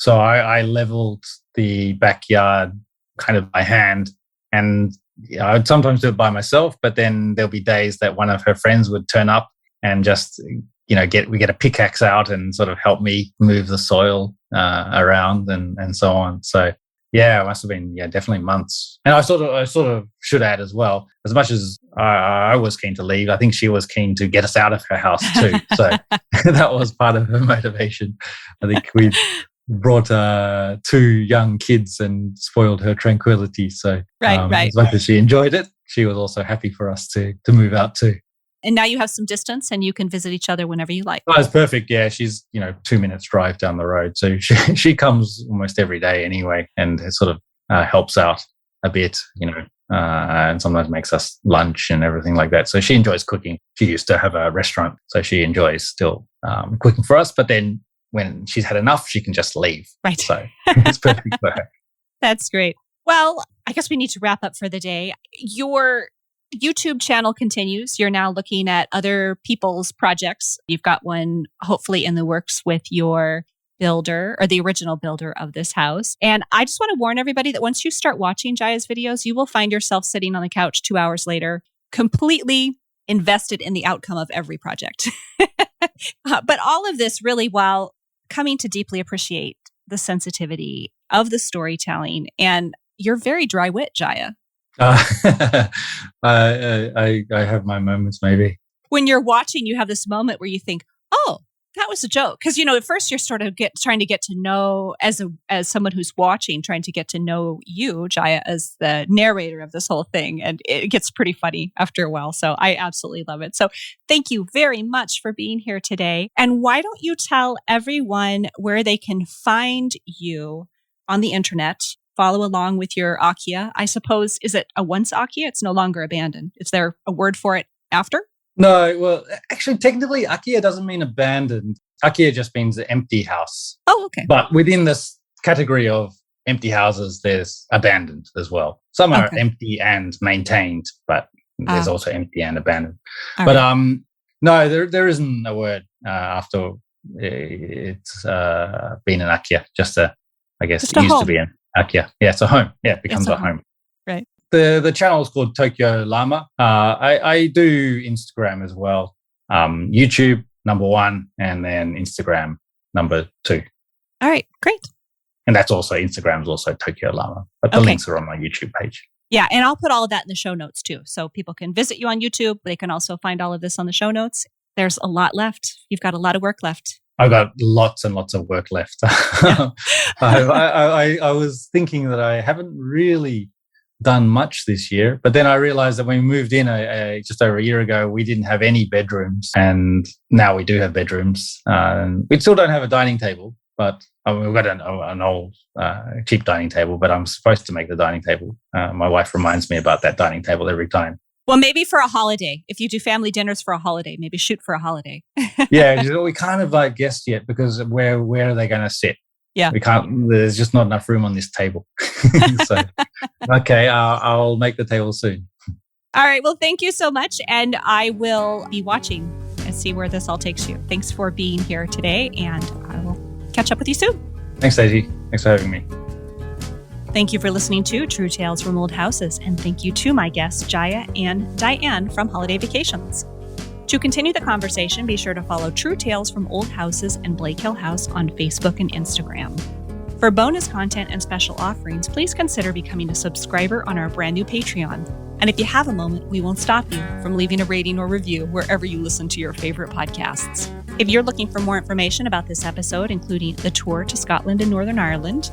So I leveled the backyard kind of by hand, and I'd sometimes do it by myself, but then there'll be days that one of her friends would turn up and just, we get a pickaxe out and sort of help me move the soil around and so on. So yeah, it must have been, definitely months. And I sort of should add as well, as much as I was keen to leave, I think she was keen to get us out of her house too. So that was part of her motivation. I think we brought 2 young kids and spoiled her tranquility. So right. As much as she enjoyed it, she was also happy for us to move out too. And now you have some distance and you can visit each other whenever you like. Oh, it's perfect. Yeah, she's 2 minutes drive down the road. So she comes almost every day anyway, and it sort of helps out a bit, and sometimes makes us lunch and everything like that. So she enjoys cooking. She used to have a restaurant, so she enjoys still cooking for us. But then when she's had enough, she can just leave. Right. So it's perfect for her. That's great. Well, I guess we need to wrap up for the day. Your YouTube channel continues. You're now looking at other people's projects. You've got one hopefully in the works with your builder or the original builder of this house. And I just want to warn everybody that once you start watching Jaya's videos, you will find yourself sitting on the couch 2 hours later, completely invested in the outcome of every project. But all of this really while coming to deeply appreciate the sensitivity of the storytelling and your very dry wit, Jaya. I have my moments, maybe. When you're watching, you have this moment where you think, oh, that was a joke. Because, at first you're sort of trying to get to know, as someone who's watching, trying to get to know you, Jaya, as the narrator of this whole thing. And it gets pretty funny after a while. So I absolutely love it. So thank you very much for being here today. And why don't you tell everyone where they can find you on the internet, follow along with your Akia? I suppose, is it a once Akia? It's no longer abandoned. Is there a word for it after? No, well, actually, technically, Akia doesn't mean abandoned. Akia just means an empty house. Oh, okay. But within this category of empty houses, there's abandoned as well. Some are empty and maintained, but there's also empty and abandoned. But no, there isn't a word after it's been an Akia. I guess it used to be an Akia. Yeah, it's a home. Yeah, it becomes a home. Right. The channel is called Tokyo Llama. I do Instagram as well. YouTube, number 1, and then Instagram, number 2. All right, great. And that's also, Instagram is also Tokyo Llama. But the links are on my YouTube page. Yeah, and I'll put all of that in the show notes too. So people can visit you on YouTube. They can also find all of this on the show notes. There's a lot left. You've got a lot of work left. I've got lots and lots of work left. Yeah. I was thinking that I haven't really done much this year, but then I realized that when we moved in just over a year ago, we didn't have any bedrooms, and now we do have bedrooms. We still don't have a dining table, but we've got an old cheap dining table, but I'm supposed to make the dining table. My wife reminds me about that dining table every time. Well, maybe for a holiday. If you do family dinners for a holiday, maybe shoot for a holiday. Yeah, we kind of guessed yet, because where are they going to sit? Yeah. We can't, there's just not enough room on this table. So, okay, I'll make the table soon. All right. Well, thank you so much. And I will be watching and see where this all takes you. Thanks for being here today. And I will catch up with you soon. Thanks, Daisy. Thanks for having me. Thank you for listening to True Tales from Old Houses. And thank you to my guests, Jaya and Dianne from Holiday Vacations. To continue the conversation, be sure to follow True Tales from Old Houses and Blake Hill House on Facebook and Instagram. For bonus content and special offerings, please consider becoming a subscriber on our brand new Patreon. And if you have a moment, we won't stop you from leaving a rating or review wherever you listen to your favorite podcasts. If you're looking for more information about this episode, including the tour to Scotland and Northern Ireland,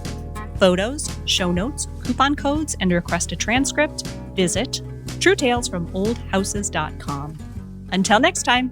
photos, show notes, coupon codes, and request a transcript, visit truetalesfromoldhouses.com. Until next time.